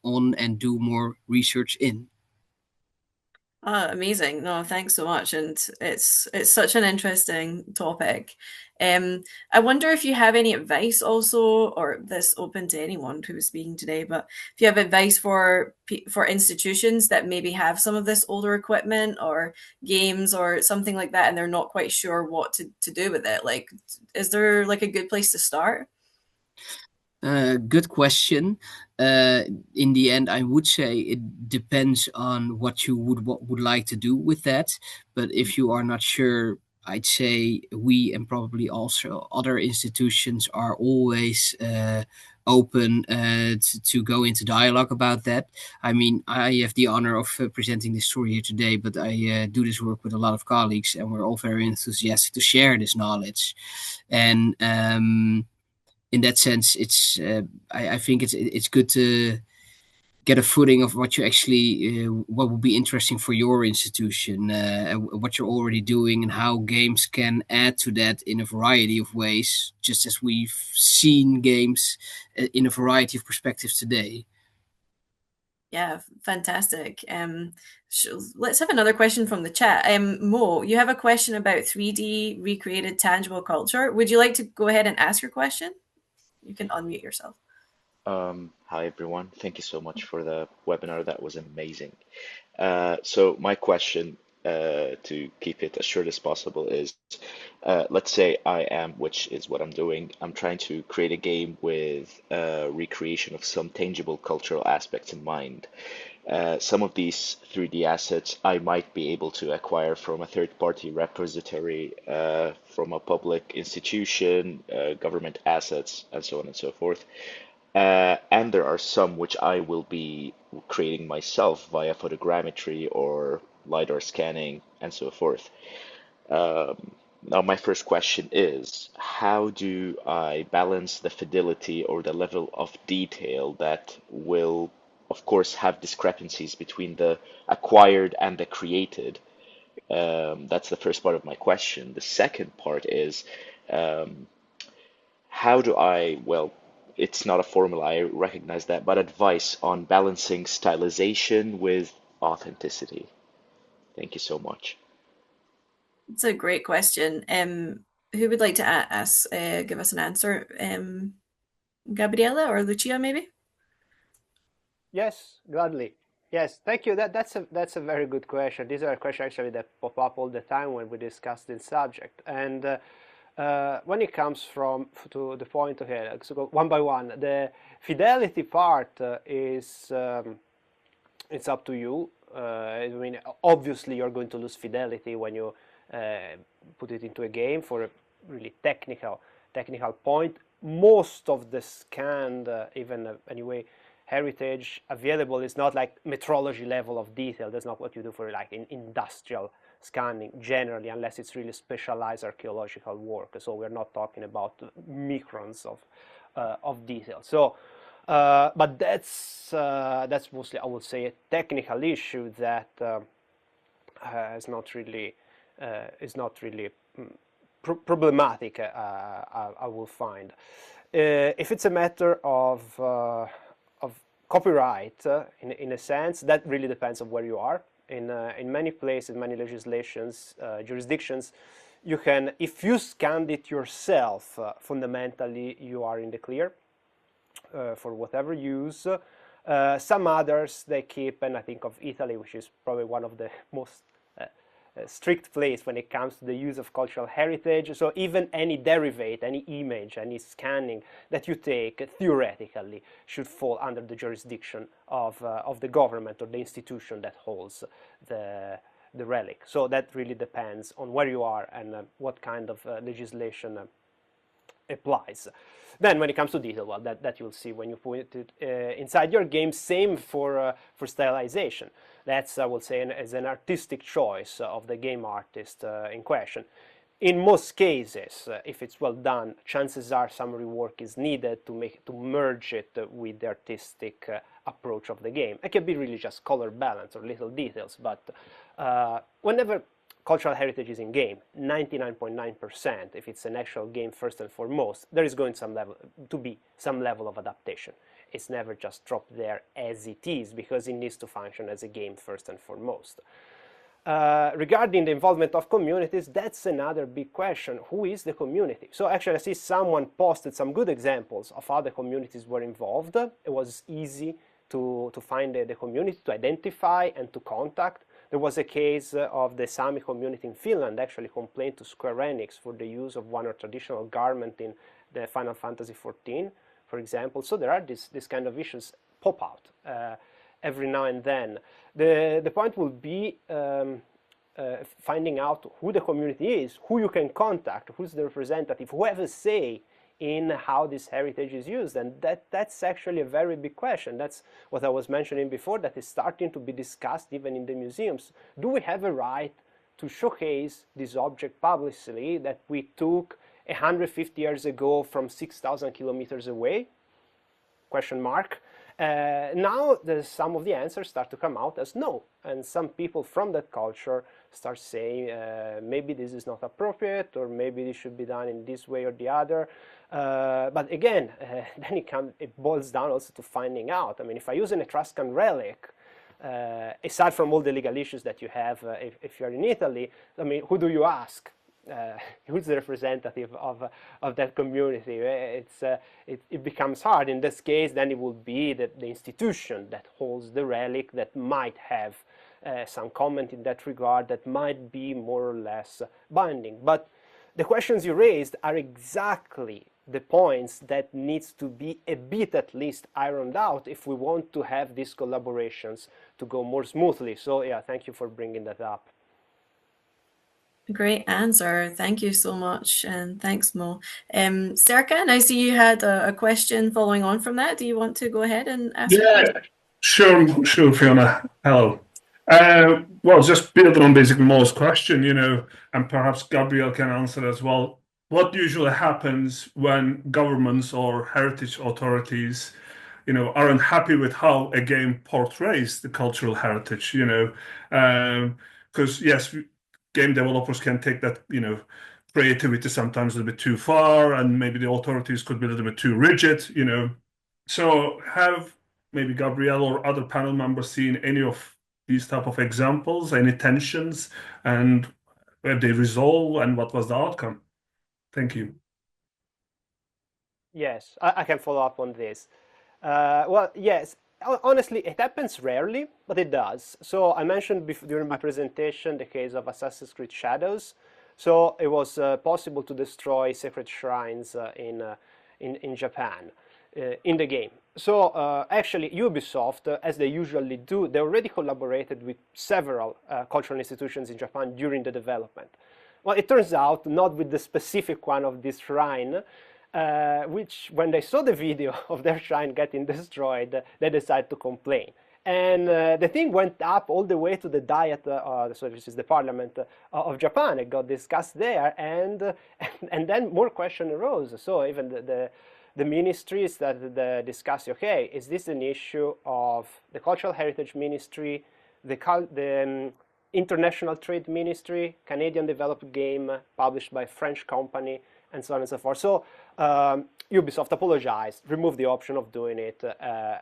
Speaker 4: on and do more research in.
Speaker 1: Amazing. No, thanks so much. And it's such an interesting topic. I wonder if you have any advice also, or this open to anyone who is speaking today, but if you have advice for institutions that maybe have some of this older equipment or games or something like that, and they're not quite sure what to do with it. Like, is there like a good place to start?
Speaker 4: Good question. In the end, I would say it depends on what you would like to do with that. But if you are not sure, I'd say we, and probably also other institutions, are always open to go into dialogue about that. I mean, I have the honor of presenting this story here today, but I do this work with a lot of colleagues, and we're all very enthusiastic to share this knowledge. And in that sense, it's I think it's good to get a footing of what you actually what would be interesting for your institution, what you're already doing, and how games can add to that in a variety of ways, just as we've seen games in a variety of perspectives today.
Speaker 1: Yeah, fantastic. Let's have another question from the chat. Mo, you have a question about 3D recreated tangible culture. Would you like to go ahead and ask your question? You can unmute yourself.
Speaker 7: Hi everyone. Thank you so much for the webinar. That was amazing. So my question, to keep it as short as possible, is let's say I am, which is what I'm doing, I'm trying to create a game with recreation of some tangible cultural aspects in mind. Some of these 3D assets I might be able to acquire from a third-party repository, from a public institution, government assets, and so on and so forth. And there are some which I will be creating myself via photogrammetry or LiDAR scanning and so forth. Now, my first question is, how do I balance the fidelity or the level of detail that will, of course, have discrepancies between the acquired and the created? That's the first part of my question. The second part is, how do I, well, it's not a formula, I recognize that, but advice on balancing stylization with authenticity. Thank you so much.
Speaker 1: It's a great question. Who would like to give us an answer? Gabriela or Lucia, maybe?
Speaker 5: Yes, gladly. Yes, thank you. That's a very good question. These are questions actually that pop up all the time when we discuss this subject. And when it comes to the point here, let's go one by one. The fidelity part is it's up to you. I mean, obviously, you're going to lose fidelity when you put it into a game for a really technical point. Most of the scanned, anyway, heritage available is not like metrology level of detail. That's not what you do for like in industrial scanning generally, unless it's really specialized archaeological work. So we're not talking about microns of detail. So, but that's mostly, I would say, a technical issue that is not really problematic. I will find. If it's a matter of copyright, in a sense, that really depends on where you are. In many places, many legislations, jurisdictions, you can, if you scanned it yourself, fundamentally you are in the clear for whatever use. Some others they keep, and I think of Italy, which is probably one of the most strict place when it comes to the use of cultural heritage. So even any derivate, any image, any scanning that you take theoretically should fall under the jurisdiction of the government or the institution that holds the relic. So that really depends on where you are and what kind of legislation applies. Then when it comes to detail, well, that you'll see when you put it inside your game. Same for stylization. That's, I would say, as an artistic choice of the game artist in question. In most cases, if it's well done, chances are some rework is needed to merge it with the artistic approach of the game. It can be really just color balance or little details, but whenever cultural heritage is in game, 99.9%, if it's an actual game first and foremost, there is going to be some level of adaptation. It's never just dropped there as it is, because it needs to function as a game first and foremost. Regarding the involvement of communities, that's another big question. Who is the community? So actually I see someone posted some good examples of how the communities were involved. It was easy to find the community, to identify and to contact. There was a case of the Sami community in Finland actually complained to Square Enix for the use of one or traditional garment in the Final Fantasy XIV, for example. So there are these kind of issues pop out every now and then. The point will be finding out who the community is, who you can contact, who's the representative, who have a say in how this heritage is used? And that's actually a very big question. That's what I was mentioning before, that is starting to be discussed even in the museums. Do we have a right to showcase this object publicly that we took 150 years ago from 6,000 kilometers away? Question mark. Now some of the answers start to come out as no, and some people from that culture start saying maybe this is not appropriate, or maybe this should be done in this way or the other. But again, then it boils down also to finding out. I mean, if I use an Etruscan relic, aside from all the legal issues that you have if you're in Italy, I mean, who do you ask? Who's the representative of that community? It becomes hard. In this case, then it will be the institution that holds the relic that might have some comment in that regard that might be more or less binding. But the questions you raised are exactly the points that needs to be a bit at least ironed out if we want to have these collaborations to go more smoothly. So yeah, thank you for bringing that up.
Speaker 1: Great answer. Thank you so much. And thanks, Mo. Serkan, I see you had a question following on from that. Do you want to go ahead and ask?
Speaker 8: Yeah, sure, Fiona. Hello. Well, just building on basically Mo's question, and perhaps Gabriel can answer as well. What usually happens when governments or heritage authorities, aren't happy with how a game portrays the cultural heritage, because yes, game developers can take that, creativity sometimes a little bit too far, and maybe the authorities could be a little bit too rigid, So have maybe Gabriel or other panel members seen any of these type of examples, any tensions, and where they resolve, and what was the outcome? Thank you.
Speaker 5: Yes, I can follow up on this. Well, yes. Honestly, it happens rarely, but it does. So I mentioned during my presentation the case of Assassin's Creed Shadows. So it was possible to destroy sacred shrines in Japan in the game. So actually Ubisoft, as they usually do, they already collaborated with several cultural institutions in Japan during the development. Well, it turns out not with the specific one of this shrine, which when they saw the video of their shrine getting destroyed, they decided to complain. And the thing went up all the way to the Diet, so this is the Parliament of Japan. It got discussed there, and then more questions arose. So even the ministries that discussed, okay, is this an issue of the Cultural Heritage Ministry, the International Trade Ministry, Canadian developed game published by a French company, and so on and so forth. So Ubisoft apologized, removed the option of doing it,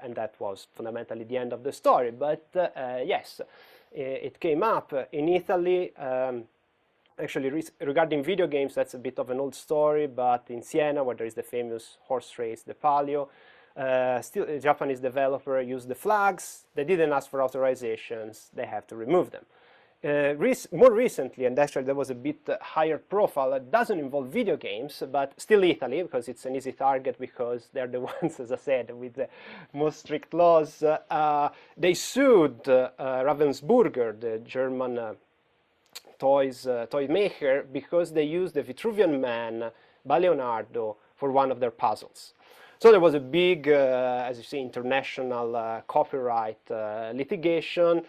Speaker 5: and that was fundamentally the end of the story. But yes, it came up in Italy. Actually, regarding video games, that's a bit of an old story, but in Siena, where there is the famous horse race, the Palio, still a Japanese developer used the flags. They didn't ask for authorizations. They have to remove them. More recently, and actually there was a bit higher profile, it doesn't involve video games, but still Italy, because it's an easy target, because they're the ones, as I said, with the most strict laws. They sued Ravensburger, the German toy maker, because they used the Vitruvian Man by Leonardo for one of their puzzles. So there was a big, as you see, international copyright litigation.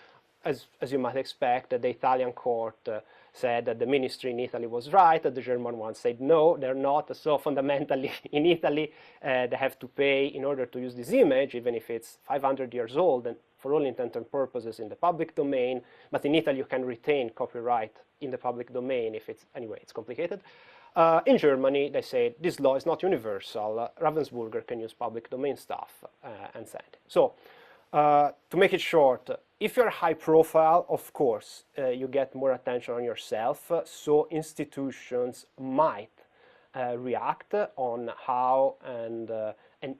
Speaker 5: As you might expect, the Italian court said that the ministry in Italy was right, that the German one said no, they're not. So fundamentally, in Italy, they have to pay in order to use this image, even if it's 500 years old, and for all intents and purposes in the public domain. But in Italy, you can retain copyright in the public domain if it's, anyway, it's complicated. In Germany, they say this law is not universal. Ravensburger can use public domain stuff and send. So to make it short, if you're high profile, of course, you get more attention on yourself. So institutions might react on how and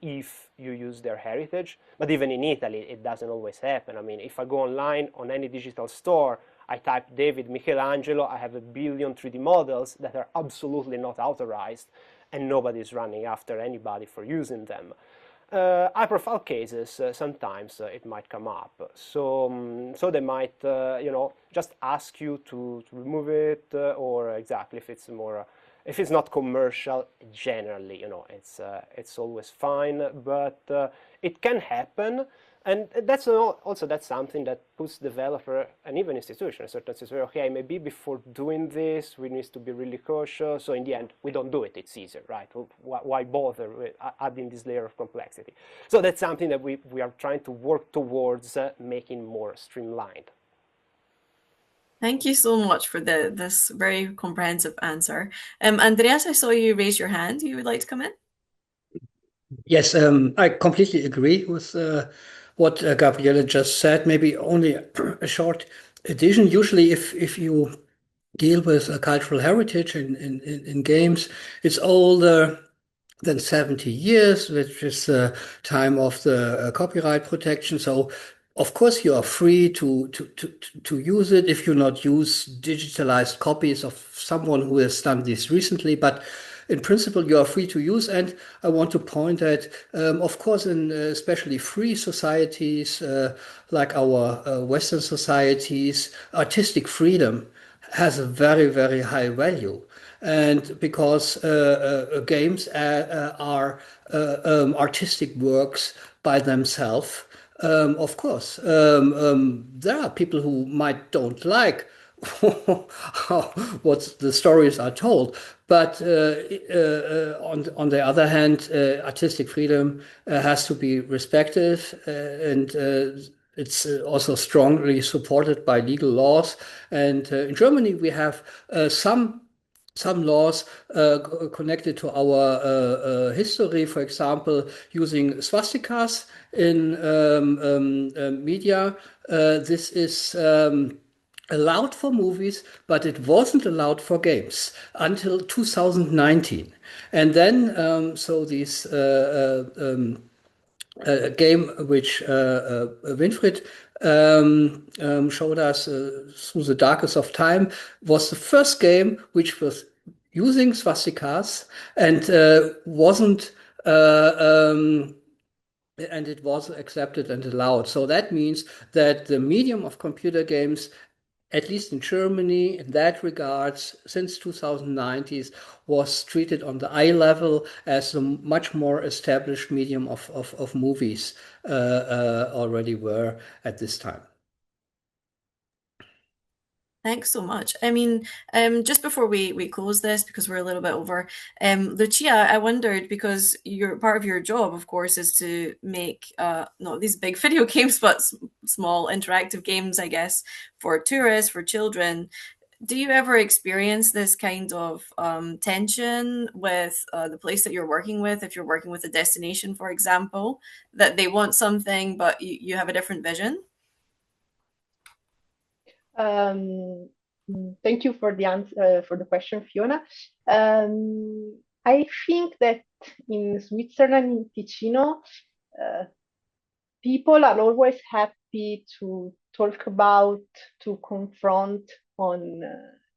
Speaker 5: if you use their heritage. But even in Italy, it doesn't always happen. I mean, if I go online on any digital store, I type David Michelangelo, I have 1 billion 3D models that are absolutely not authorized, and nobody's running after anybody for using them. High-profile cases, sometimes it might come up. So they might, just ask you to remove it, or exactly if it's more if it's not commercial, generally, you know, it's always fine, but it can happen. And that's also that's something that puts developer and even institution, certain situations, okay, maybe before doing this, we need to be really cautious. So in the end, we don't do it. It's easier, right? Why bother with adding this layer of complexity? So that's something that we are trying to work towards making more streamlined.
Speaker 1: Thank you so much for this very comprehensive answer. Andreas, I saw you raise your hand. You would like to come in?
Speaker 2: Yes, I completely agree with what Gabriele just said. Maybe only a short addition. Usually, if you deal with cultural heritage in games, it's older than 70 years, which is the time of the copyright protection. So, of course, you are free to use it if you not use digitalized copies of someone who has done this recently. But in principle, you are free to use. And I want to point at, of course, in especially free societies like our Western societies, artistic freedom has a very, very high value. And because games are artistic works by themselves, of course, there are people who might don't like what the stories are told. But on the other hand, artistic freedom has to be respected, and it's also strongly supported by legal laws. And in Germany, we have some laws connected to our history, for example, using swastikas in media. This is allowed for movies, but it wasn't allowed for games until 2019. And then, so this game which Winfried showed us through the darkest of time was the first game which was using swastikas and wasn't and it was accepted and allowed. So that means that the medium of computer games, at least in Germany, in that regards, since 2019, was treated on the eye level as a much more established medium of movies already were at this time.
Speaker 1: Thanks so much. I mean, just before we close this, because we're a little bit over, Lucia, I wondered, because part of your job, of course, is to make not these big video games, but small interactive games, I guess, for tourists, for children. Do you ever experience this kind of tension with the place that you're working with, if you're working with a destination, for example, that they want something, but you have a different vision?
Speaker 6: Thank you for the answer for the question, Fiona. I think that in Switzerland, in Ticino, people are always happy to talk about, to confront on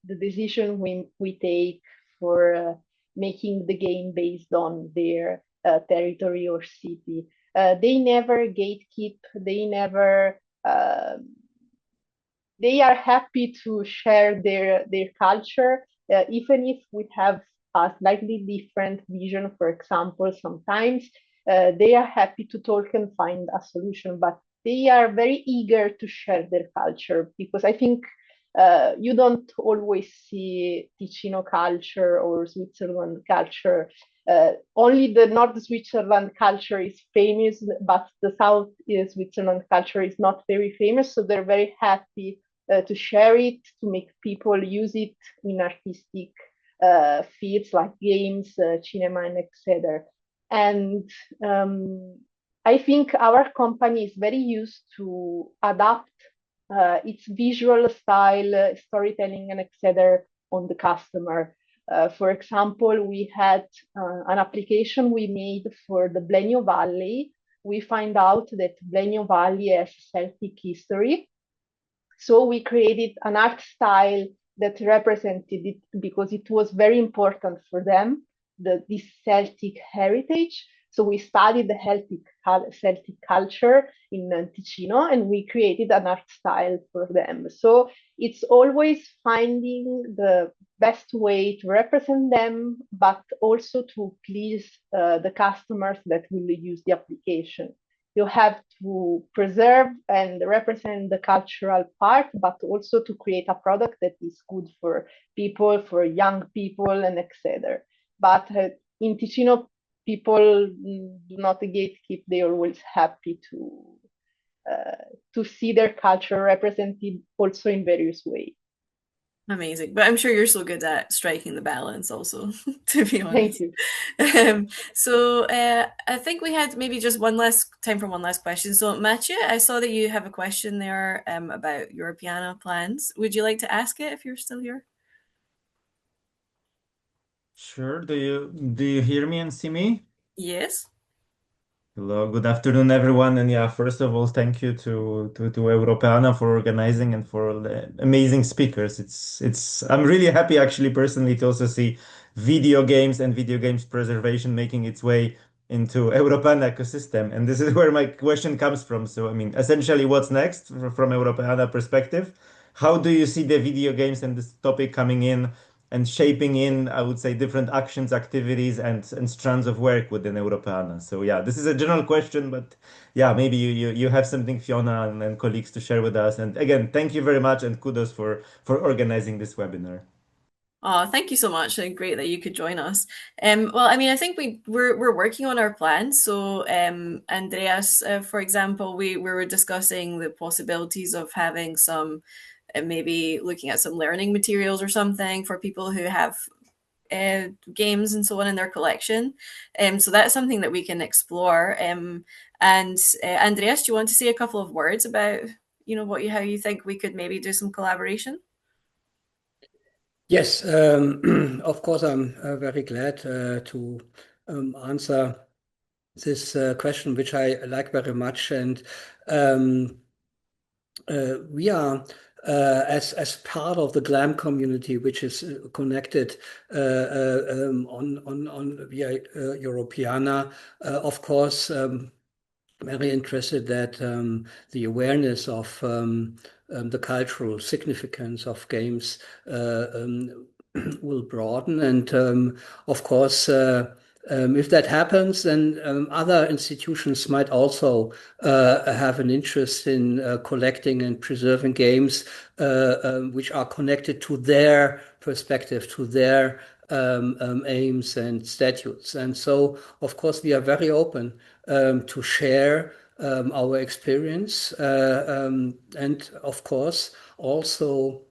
Speaker 6: the decision we take for making the game based on their territory or city. They never gatekeep. They are happy to share their culture, even if we have a slightly different vision. For example, sometimes they are happy to talk and find a solution, but they are very eager to share their culture, because I think you don't always see Ticino culture or Switzerland culture. Only the North Switzerland culture is famous, but the South Switzerland culture is not very famous. So they're very happy to share it, to make people use it in artistic fields like games, cinema, and etc. And I think our company is very used to adapt its visual style, storytelling, and etc. on the customer. For example, we had an application we made for the Blenheim Valley. We find out that Blenheim Valley has Celtic history. So we created an art style that represented it, because it was very important for them, this Celtic heritage. So we studied the Celtic culture in Ticino, and we created an art style for them. So it's always finding the best way to represent them, but also to please the customers that will use the application. You have to preserve and represent the cultural part, but also to create a product that is good for people, for young people, and etc. But in Ticino, people do not gatekeep. They're always happy to see their culture represented also in various ways.
Speaker 1: Amazing. But I'm sure you're so good at striking the balance also, to be honest.
Speaker 6: Thank you.
Speaker 1: So I think we had maybe just time for one last question. So Mathieu, I saw that you have a question there about Europeana plans. Would you like to ask it if you're still here?
Speaker 9: Sure. Do you hear me and see me?
Speaker 1: Yes.
Speaker 9: Hello, good afternoon, everyone. And yeah, first of all, thank you to Europeana for organizing and for the amazing speakers. I'm really happy actually personally to also see video games and video games preservation making its way into Europeana ecosystem. And this is where my question comes from. So I mean, essentially what's next from Europeana perspective? How do you see the video games and this topic coming in and shaping in, I would say, different actions, activities, and strands of work within Europeana? So yeah, this is a general question, but yeah, maybe you have something, Fiona, and colleagues to share with us. And again, thank you very much and kudos for organizing this webinar.
Speaker 1: Oh, thank you so much, and great that you could join us. Well, I mean, I think we're working on our plans. So, Andreas, for example, we were discussing the possibilities of having some, maybe looking at some learning materials or something for people who have games and so on in their collection. So that's something that we can explore. And Andreas, do you want to say a couple of words about, how you think we could maybe do some collaboration?
Speaker 2: Yes, of course, I'm very glad to answer this question, which I like very much. And we are, as part of the GLAM community, which is connected on via Europeana, of course, very interested that the awareness of the cultural significance of games will broaden. And of course, if that happens, then other institutions might also have an interest in collecting and preserving games which are connected to their perspective, to their aims and statutes. And so, of course, we are very open to share our experience and, of course, also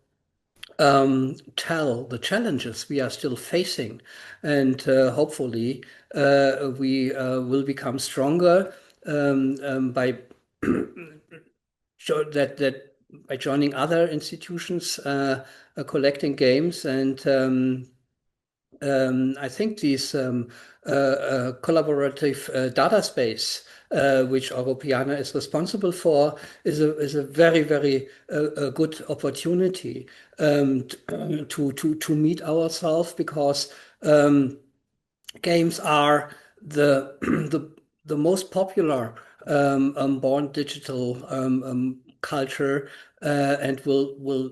Speaker 2: tell the challenges we are still facing. And hopefully we will become stronger by by joining other institutions collecting games. And I think this collaborative data space, which Europeana is responsible for, is a very, very good opportunity to meet ourselves, because games are the most popular born digital culture, and will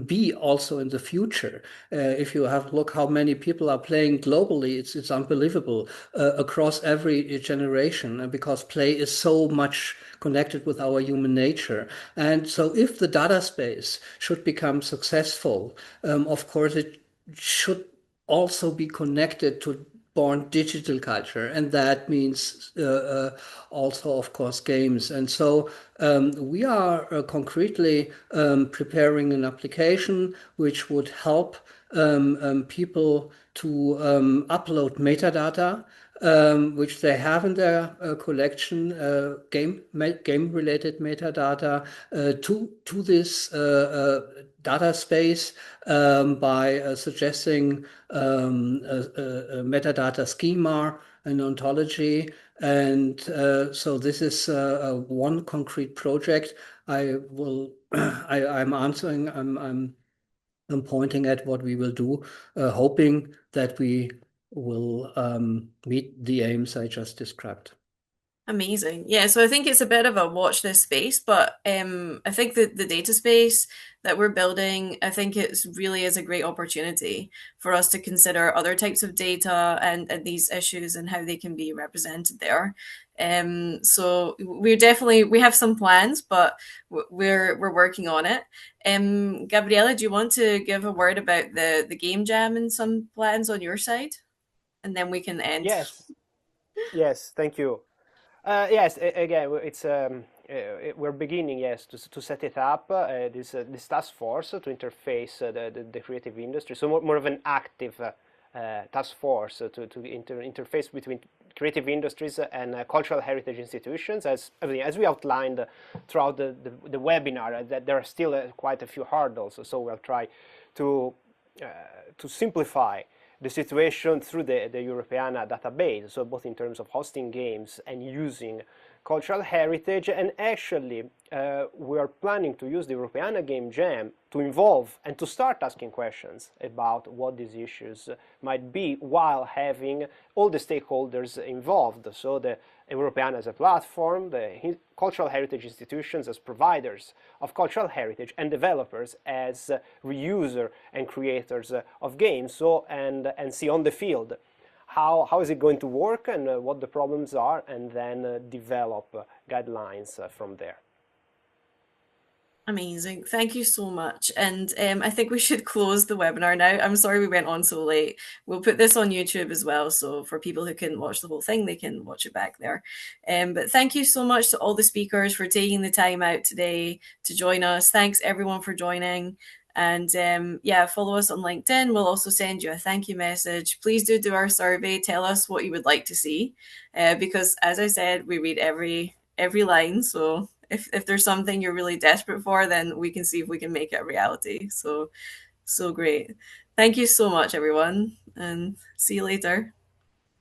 Speaker 2: be also in the future. If you have look how many people are playing globally, it's unbelievable across every generation, because play is so much connected with our human nature. And so if the data space should become successful, of course it should also be connected to born digital culture, and that means also, of course, games. And so we are concretely preparing an application which would help people to upload metadata which they have in their collection, game-related metadata, to this data space by suggesting a metadata schema, an ontology. And so this is one concrete project. I'm answering, I'm pointing at what we will do, hoping that we will meet the aims I just described.
Speaker 1: Amazing. Yeah, so I think it's a bit of a watch this space, but I think that the data space that we're building, I think it's really is a great opportunity for us to consider other types of data and these issues and how they can be represented there. So we have some plans, but we're working on it. Gabriella, do you want to give a word about the game jam and some plans on your side? And then we can end.
Speaker 5: Yes, thank you. Yes, again, it's we're beginning, yes, to set it up. This task force to interface the creative industry. So more of an active task force to interface between creative industries and cultural heritage institutions. As we outlined throughout the webinar, that there are still quite a few hurdles. So we'll try to simplify the situation through the Europeana database, so both in terms of hosting games and using cultural heritage. And actually, we are planning to use the Europeana Game Jam to involve and to start asking questions about what these issues might be, while having all the stakeholders involved. So the Europeana as a platform, the cultural heritage institutions as providers of cultural heritage, and developers as reuser and creators of games. So and see on the field how is it going to work and what the problems are, and then develop guidelines from there.
Speaker 1: Amazing. Thank you so much. And I think we should close the webinar now. I'm sorry we went on so late. We'll put this on YouTube as well. So for people who couldn't watch the whole thing, they can watch it back there. But thank you so much to all the speakers for taking the time out today to join us. Thanks everyone for joining. And yeah, follow us on LinkedIn. We'll also send you a thank you message. Please do our survey. Tell us what you would like to see. Because as I said, we read every line. So if there's something you're really desperate for, then we can see if we can make it a reality. So great. Thank you so much, everyone, and see you later.